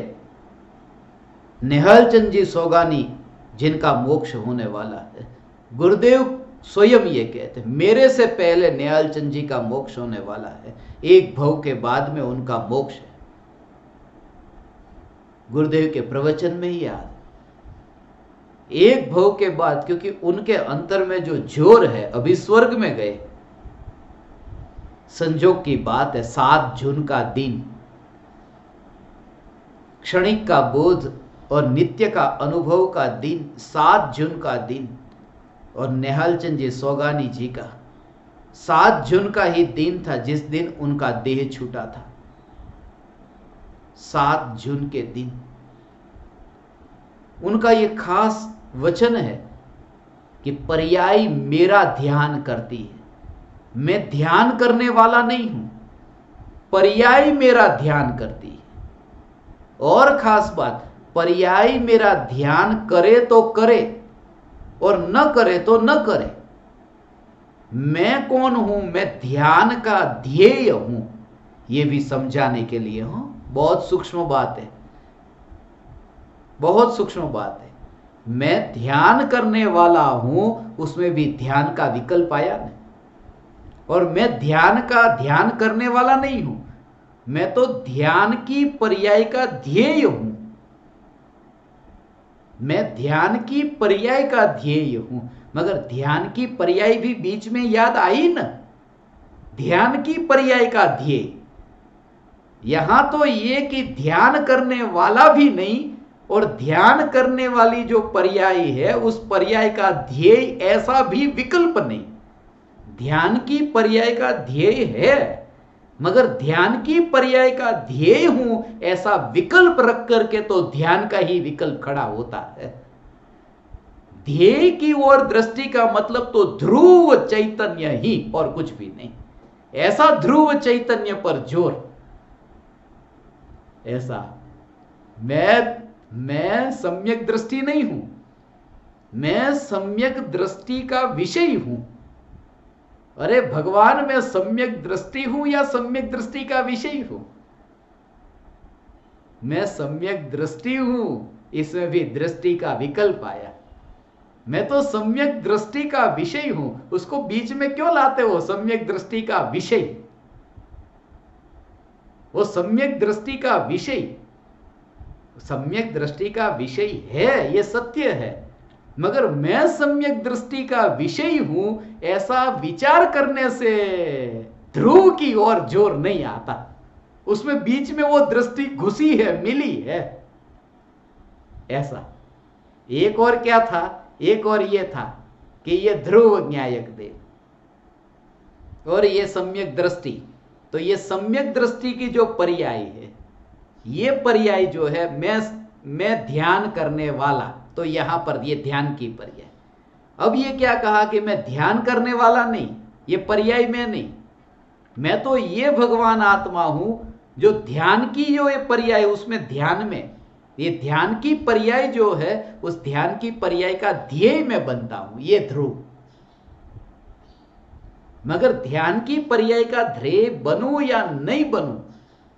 निहाल चंद जी सोगानी जिनका मोक्ष होने वाला है, गुरुदेव स्वयं ये कहते, मेरे से पहले निहाल चंद जी का मोक्ष होने वाला है, एक भव के बाद में उनका मोक्ष है। गुरुदेव के प्रवचन में ही याद, एक भव के बाद, क्योंकि उनके अंतर में जो जोर है, अभी स्वर्ग में गए। संजोग की बात है, 7 जून का दिन, क्षणिक का बोध और नित्य का अनुभव का दिन, 7 जून का दिन, और निहाल चंद जी सोगानी जी का 7 जून का ही दिन था जिस दिन उनका देह छूटा था। 7 जून के दिन उनका ये खास वचन है कि पर्याय मेरा ध्यान करती है, मैं ध्यान करने वाला नहीं हूं, पर्याय मेरा ध्यान करती है। और खास बात, पर्याय मेरा ध्यान करे तो करे और न करे तो न करे। मैं कौन हूं? मैं ध्यान का ध्येय हूं, यह भी समझाने के लिए हूं। बहुत सूक्ष्म बात है, बहुत सूक्ष्म बात है। मैं ध्यान करने वाला हूं, उसमें भी ध्यान का विकल्प आया नहीं। और मैं ध्यान का ध्यान करने वाला नहीं हूं, मैं तो ध्यान की पर्याय का ध्येय हूं। मैं ध्यान की पर्याय का ध्येय हूं, मगर ध्यान की पर्याय भी बीच में याद आई ना, ध्यान की पर्याय का ध्येय। यहां तो ये कि ध्यान करने वाला भी नहीं और ध्यान करने वाली जो पर्याय है उस पर्याय का ध्येय, ऐसा भी विकल्प नहीं। ध्यान की पर्याय का ध्येय है, मगर ध्यान की पर्याय का ध्येय हूं ऐसा विकल्प रख करके तो ध्यान का ही विकल्प खड़ा होता है। ध्येय की ओर दृष्टि का मतलब तो ध्रुव चैतन्य ही और कुछ भी नहीं। ऐसा ध्रुव चैतन्य पर जोर, ऐसा मैं सम्यक दृष्टि नहीं हूं, मैं सम्यक दृष्टि का विषय हूं। अरे भगवान, मैं सम्यक दृष्टि हूं या सम्यक दृष्टि का विषय हूं? मैं सम्यक दृष्टि हूं, इसमें भी दृष्टि का विकल्प आया। मैं तो सम्यक दृष्टि का विषय हूं, उसको बीच में क्यों लाते हो? सम्यक दृष्टि का विषय, वो सम्यक दृष्टि का विषय, सम्यक दृष्टि का विषय है, ये सत्य है, मगर मैं सम्यक दृष्टि का विषय हूं ऐसा विचार करने से ध्रुव की ओर जोर नहीं आता। उसमें बीच में वो दृष्टि घुसी है, मिली है। ऐसा एक और क्या था, एक और ये था कि ये ध्रुव ज्ञायक देव और ये सम्यक दृष्टि। तो ये सम्यक दृष्टि की जो पर्याय है, ये पर्याय जो है मैं ध्यान करने वाला, तो यहां पर ये ध्यान की पर्याय। अब ये क्या कहा कि मैं ध्यान करने वाला नहीं, ये पर्याय मैं नहीं, मैं तो ये भगवान आत्मा हूं जो ध्यान की जो ये पर्याय, उसमें ध्यान में ये ध्येय की पर्याय जो है, उस ध्यान की पर्याय का ध्येय मैं बनता हूं, ये ध्रुव। मगर ध्यान की पर्याय का ध्येय बनूं या नहीं बनूं,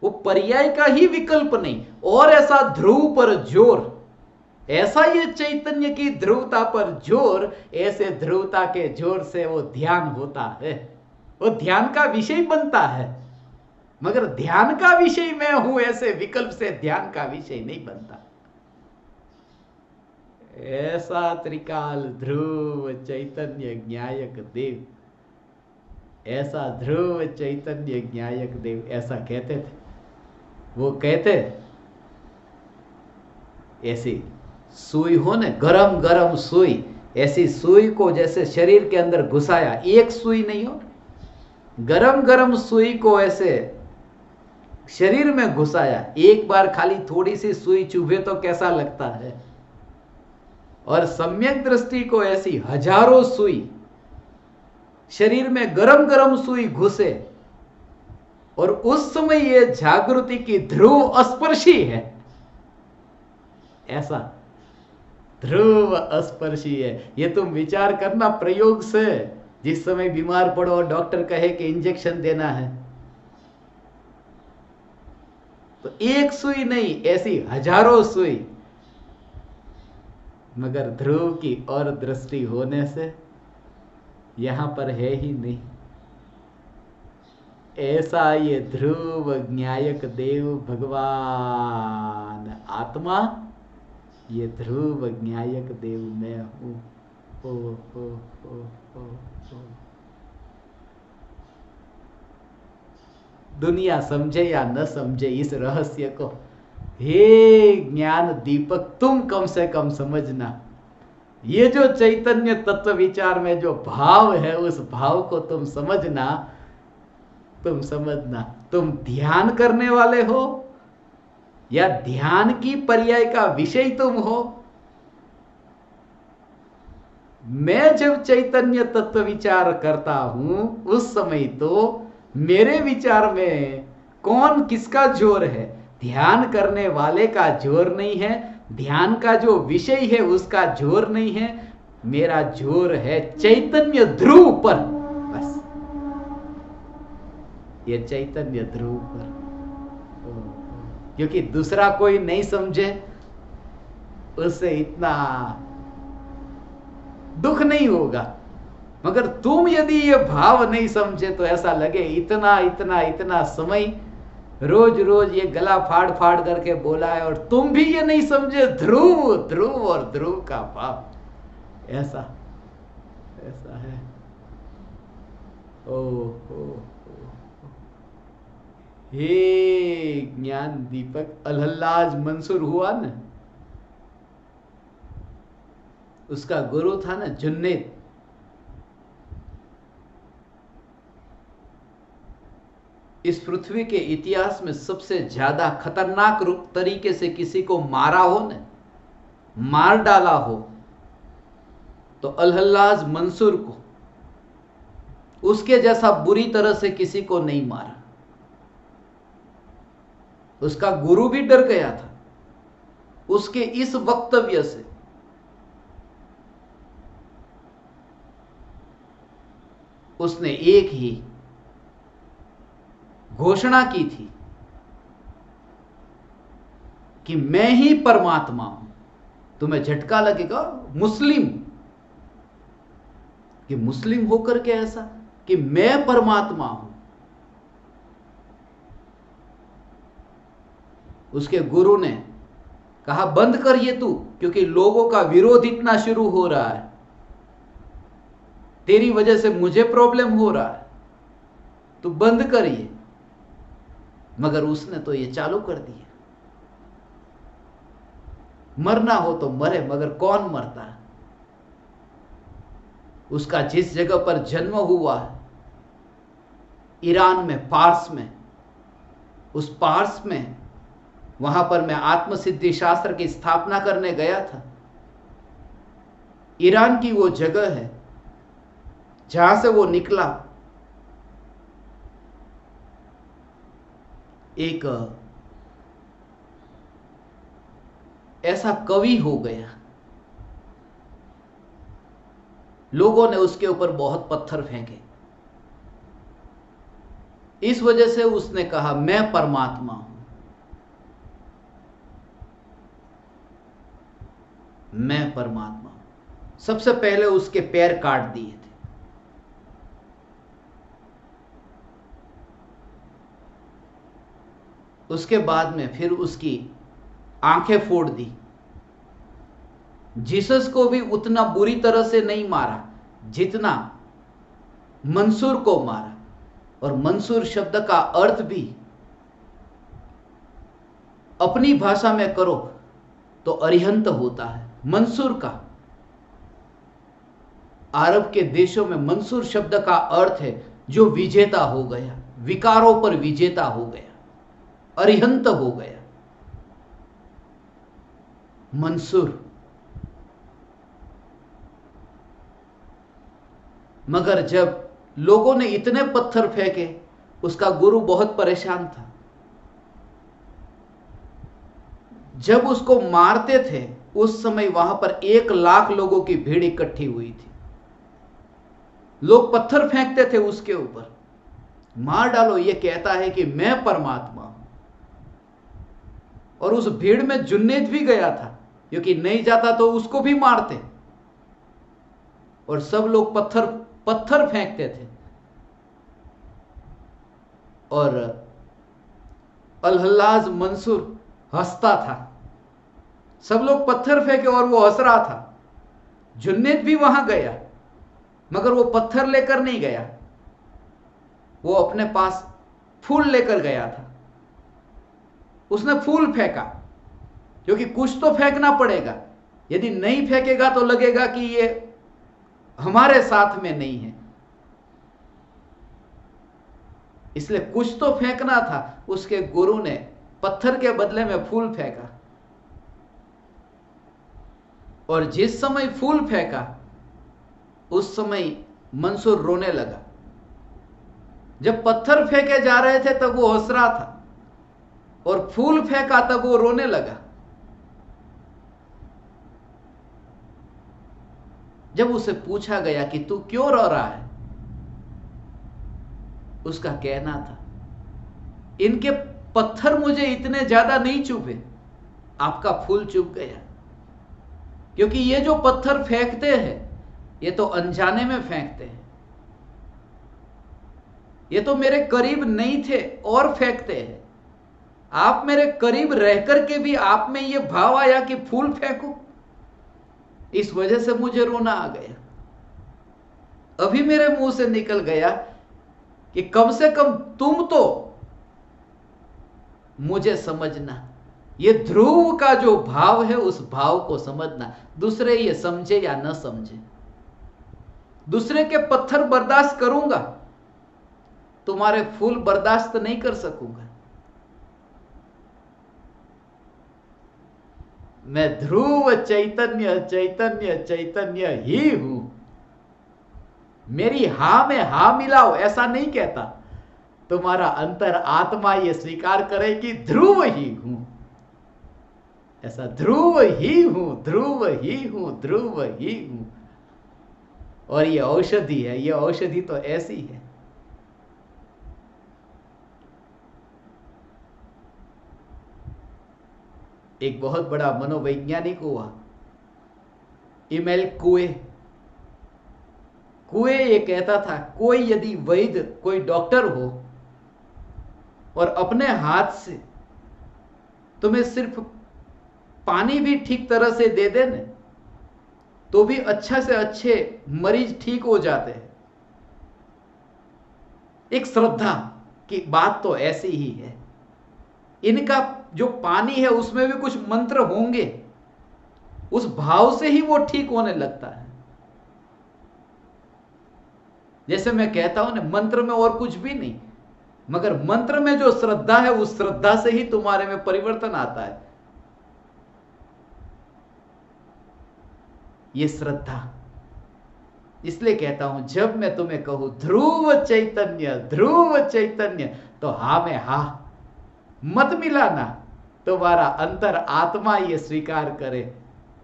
वो पर्याय का ही विकल्प नहीं। और ऐसा ध्रुव पर जोर, ऐसा ये चैतन्य की ध्रुवता पर जोर, ऐसे ध्रुवता के जोर से वो ध्यान होता है, वो ध्यान का विषय बनता है। मगर ध्यान का विषय मैं हूं ऐसे विकल्प से ध्यान का विषय नहीं बनता। ऐसा त्रिकाल ध्रुव चैतन्य ज्ञायक देव, ऐसा ध्रुव चैतन्य ज्ञायक देव ऐसा कहते थे। वो कहते ऐसी सुई हो ने, गरम गरम सुई, ऐसी सुई को जैसे शरीर के अंदर घुसाया, एक सुई नहीं हो, गरम गरम सुई को ऐसे शरीर में घुसाया, एक बार खाली थोड़ी सी सुई चुभे तो कैसा लगता है। और सम्यक दृष्टि को ऐसी हजारों सुई शरीर में गरम गरम सुई घुसे, और उस समय ये जागृति की ध्रुव स्पर्शी है। ऐसा ध्रुव स्पर्शी है। ये तुम विचार करना प्रयोग से, जिस समय बीमार पड़ो और डॉक्टर कहे कि इंजेक्शन देना है, तो एक सुई नहीं, ऐसी हजारों सुई, मगर ध्रुव की और दृष्टि होने से यहां पर है ही नहीं। ऐसा ये ध्रुव ज्ञायक देव भगवान आत्मा, ये ध्रुव ज्ञायक देव मैं हूं। ओ। दुनिया समझे या न समझे इस रहस्य को, हे ज्ञान दीपक तुम कम से कम समझना। ये जो चैतन्य तत्व विचार में जो भाव है, उस भाव को तुम समझना, तुम समझना। तुम ध्यान करने वाले हो या ध्यान की पर्याय का विषय तुम हो। मैं जब चैतन्य तत्व विचार करता हूं, उस समय तो मेरे विचार में कौन किसका जोर है? ध्यान करने वाले का जोर नहीं है, ध्यान का जो विषय है उसका जोर नहीं है, मेरा जोर है चैतन्य ध्रुव पर। बस ये चैतन्य ध्रुव पर, क्योंकि दूसरा कोई नहीं समझे उससे इतना दुख नहीं होगा। मगर तुम यदि ये भाव नहीं समझे तो ऐसा लगे इतना इतना इतना समय रोज रोज ये गला फाड़ फाड़ करके बोला है, और तुम भी ये नहीं समझे ध्रुव ध्रुव और ध्रुव का भाव। ऐसा ऐसा है। ओ। हे ज्ञान दीपक अलहल्लाज मंसूर हुआ ना, उसका गुरु था ना जुन्नैद। इस पृथ्वी के इतिहास में सबसे ज्यादा खतरनाक तरीके से किसी को मारा हो न, मार डाला हो, तो अलहल्लाज मंसूर को, उसके जैसा बुरी तरह से किसी को नहीं मारा। उसका गुरु भी डर गया था उसके इस वक्तव्य से। उसने एक ही घोषणा की थी कि मैं ही परमात्मा हूं। तुम्हें झटका लगेगा मुस्लिम, कि मुस्लिम होकर के ऐसा कि मैं परमात्मा हूं। उसके गुरु ने कहा बंद कर ये तू, क्योंकि लोगों का विरोध इतना शुरू हो रहा है, तेरी वजह से मुझे प्रॉब्लम हो रहा है, तू बंद कर ये। मगर उसने तो ये चालू कर दिया। मरना हो तो मरे, मगर कौन मरता है? उसका जिस जगह पर जन्म हुआ है, ईरान में, पार्स में, उस पार्स में, वहां पर मैं आत्मसिद्धि शास्त्र की स्थापना करने गया था। ईरान की वो जगह है जहां से वो निकला। एक ऐसा कवि हो गया, लोगों ने उसके ऊपर बहुत पत्थर फेंके। इस वजह से उसने कहा मैं परमात्मा हूं, मैं परमात्मा हूं। सबसे पहले उसके पैर काट दिए थे, उसके बाद में फिर उसकी आंखें फोड़ दी। जीसस को भी उतना बुरी तरह से नहीं मारा जितना मंसूर को मारा। और मंसूर शब्द का अर्थ भी अपनी भाषा में करो तो अरिहंत होता है। मंसूर का अरब के देशों में मंसूर शब्द का अर्थ है जो विजेता हो गया, विकारों पर विजेता हो गया, अरिहंत हो गया। मंसूर। मगर जब लोगों ने इतने पत्थर फेंके, उसका गुरु बहुत परेशान था। जब उसको मारते थे उस समय वहां पर 1,00,000 लोगों की भीड़ इकट्ठी हुई थी। लोग पत्थर फेंकते थे उसके ऊपर, मार डालो, ये कहता है कि मैं परमात्मा हूं। और उस भीड़ में जुन्नैद भी गया था, क्योंकि नहीं जाता तो उसको भी मारते। और सब लोग पत्थर फेंकते थे। और अल-हल्लाज मंसूर हंसता था। सब लोग पत्थर फेंके और वो हंस रहा था। जुन्नैद भी वहां गया, मगर वो पत्थर लेकर नहीं गया, वो अपने पास फूल लेकर गया था। उसने फूल फेंका, क्योंकि कुछ तो फेंकना पड़ेगा। यदि नहीं फेंकेगा तो लगेगा कि ये हमारे साथ में नहीं है, इसलिए कुछ तो फेंकना था। उसके गुरु ने पत्थर के बदले में फूल फेंका। और जिस समय फूल फेंका उस समय मंसूर रोने लगा। जब पत्थर फेंके जा रहे थे तब वो हंस रहा था, और फूल फेंका तब वो रोने लगा। जब उसे पूछा गया कि तू क्यों रो रहा है, उसका कहना था इनके पत्थर मुझे इतने ज्यादा नहीं चुभे, आपका फूल चुभ गया। क्योंकि ये जो पत्थर फेंकते हैं ये तो अनजाने में फेंकते हैं, ये तो मेरे करीब नहीं थे और फेंकते हैं। आप मेरे करीब रहकर के भी आप में ये भाव आया कि फूल फेंकूं, इस वजह से मुझे रोना आ गया। अभी मेरे मुंह से निकल गया कि कम से कम तुम तो मुझे समझना। ये ध्रुव का जो भाव है उस भाव को समझना। दूसरे ये समझे या न समझे, दूसरे के पत्थर बर्दाश्त करूंगा, तुम्हारे फूल बर्दाश्त नहीं कर सकूंगा। मैं ध्रुव चैतन्य चैतन्य चैतन्य ही हूं। मेरी हा में हा मिलाओ ऐसा नहीं कहता। तुम्हारा अंतर आत्मा ये स्वीकार करे कि ध्रुव ही हूं, ऐसा ध्रुव ही हूं, ध्रुव ही हूं, ध्रुव ही हूं। और ये औषधि है, ये औषधि तो ऐसी है। एक बहुत बड़ा मनोवैज्ञानिक हुआ, इमेल कुए ये कहता था कोई यदि वैद्य, कोई डॉक्टर हो और अपने हाथ से तुम्हें सिर्फ पानी भी ठीक तरह से दे दे न, तो भी अच्छा से अच्छे मरीज ठीक हो जाते हैं। एक श्रद्धा की बात तो ऐसी ही है। इनका जो पानी है उसमें भी कुछ मंत्र होंगे, उस भाव से ही वो ठीक होने लगता है। जैसे मैं कहता हूं ना, मंत्र में और कुछ भी नहीं, मगर मंत्र में जो श्रद्धा है उस श्रद्धा से ही तुम्हारे में परिवर्तन आता है। ये श्रद्धा, इसलिए कहता हूं जब मैं तुम्हें कहूं ध्रुव चैतन्य, तो हा में हा मत मिलाना, तुम्हारा अंतर आत्मा ये स्वीकार करे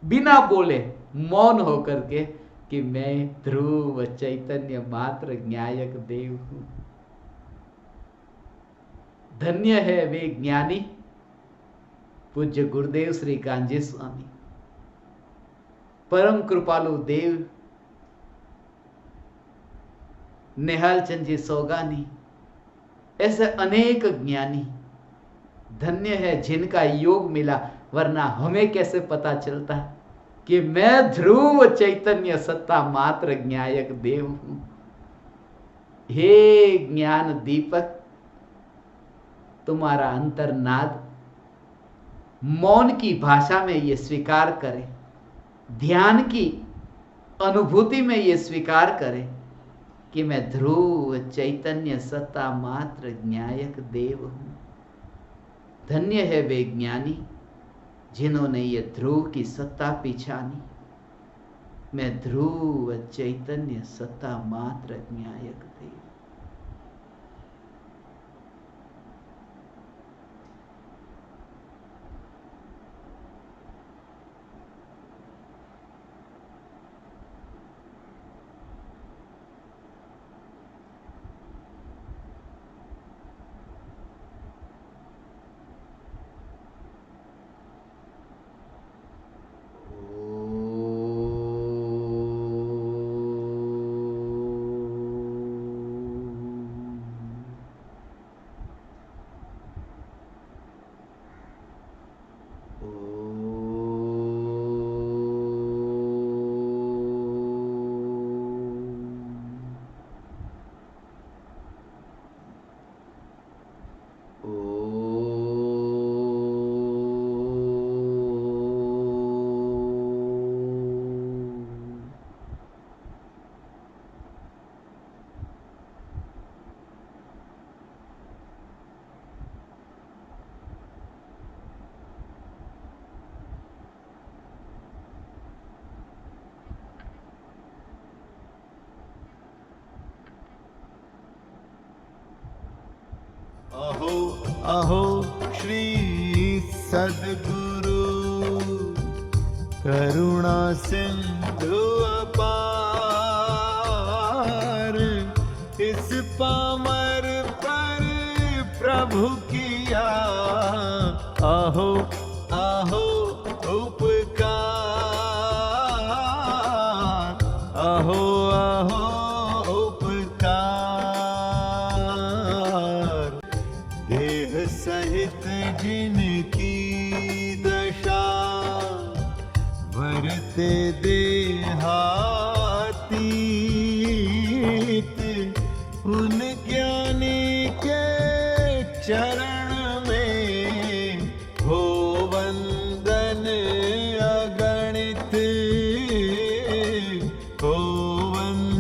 बिना बोले, मौन होकर के, कि मैं ध्रुव चैतन्य मात्र ज्ञायक देव हूं। धन्य है वे ज्ञानी पूज्य गुरुदेव श्री कांजी स्वामी, परम कृपालु देव निहाल चंद जी सोगानी, ऐसे अनेक ज्ञानी। धन्य है जिनका योग मिला, वरना हमें कैसे पता चलता कि मैं ध्रुव चैतन्य सत्ता मात्र ज्ञायक देव हूं। हे ज्ञान दीपक, तुम्हारा अंतर्नाद मौन की भाषा में ये स्वीकार करे, ध्यान की अनुभूति में ये स्वीकार करे कि मैं ध्रुव चैतन्य सत्ता मात्र ज्ञायक देव हूं। धन्य है वे ज्ञानी जिन्होंने ये ध्रुव की सत्ता पहचानी, मैं ध्रुव चैतन्य सत्ता मात्र ज्ञायक देव। अहो अहो श्री सद्गुरु करुणा सिंधु अपार, इस पामर पर प्रभु किया अहो अहो उपकार, अहो अहो सहित जिनकी दशा वरते देहातीत, उन ज्ञानी के चरण में हो वंदन अगणित, हो वंदन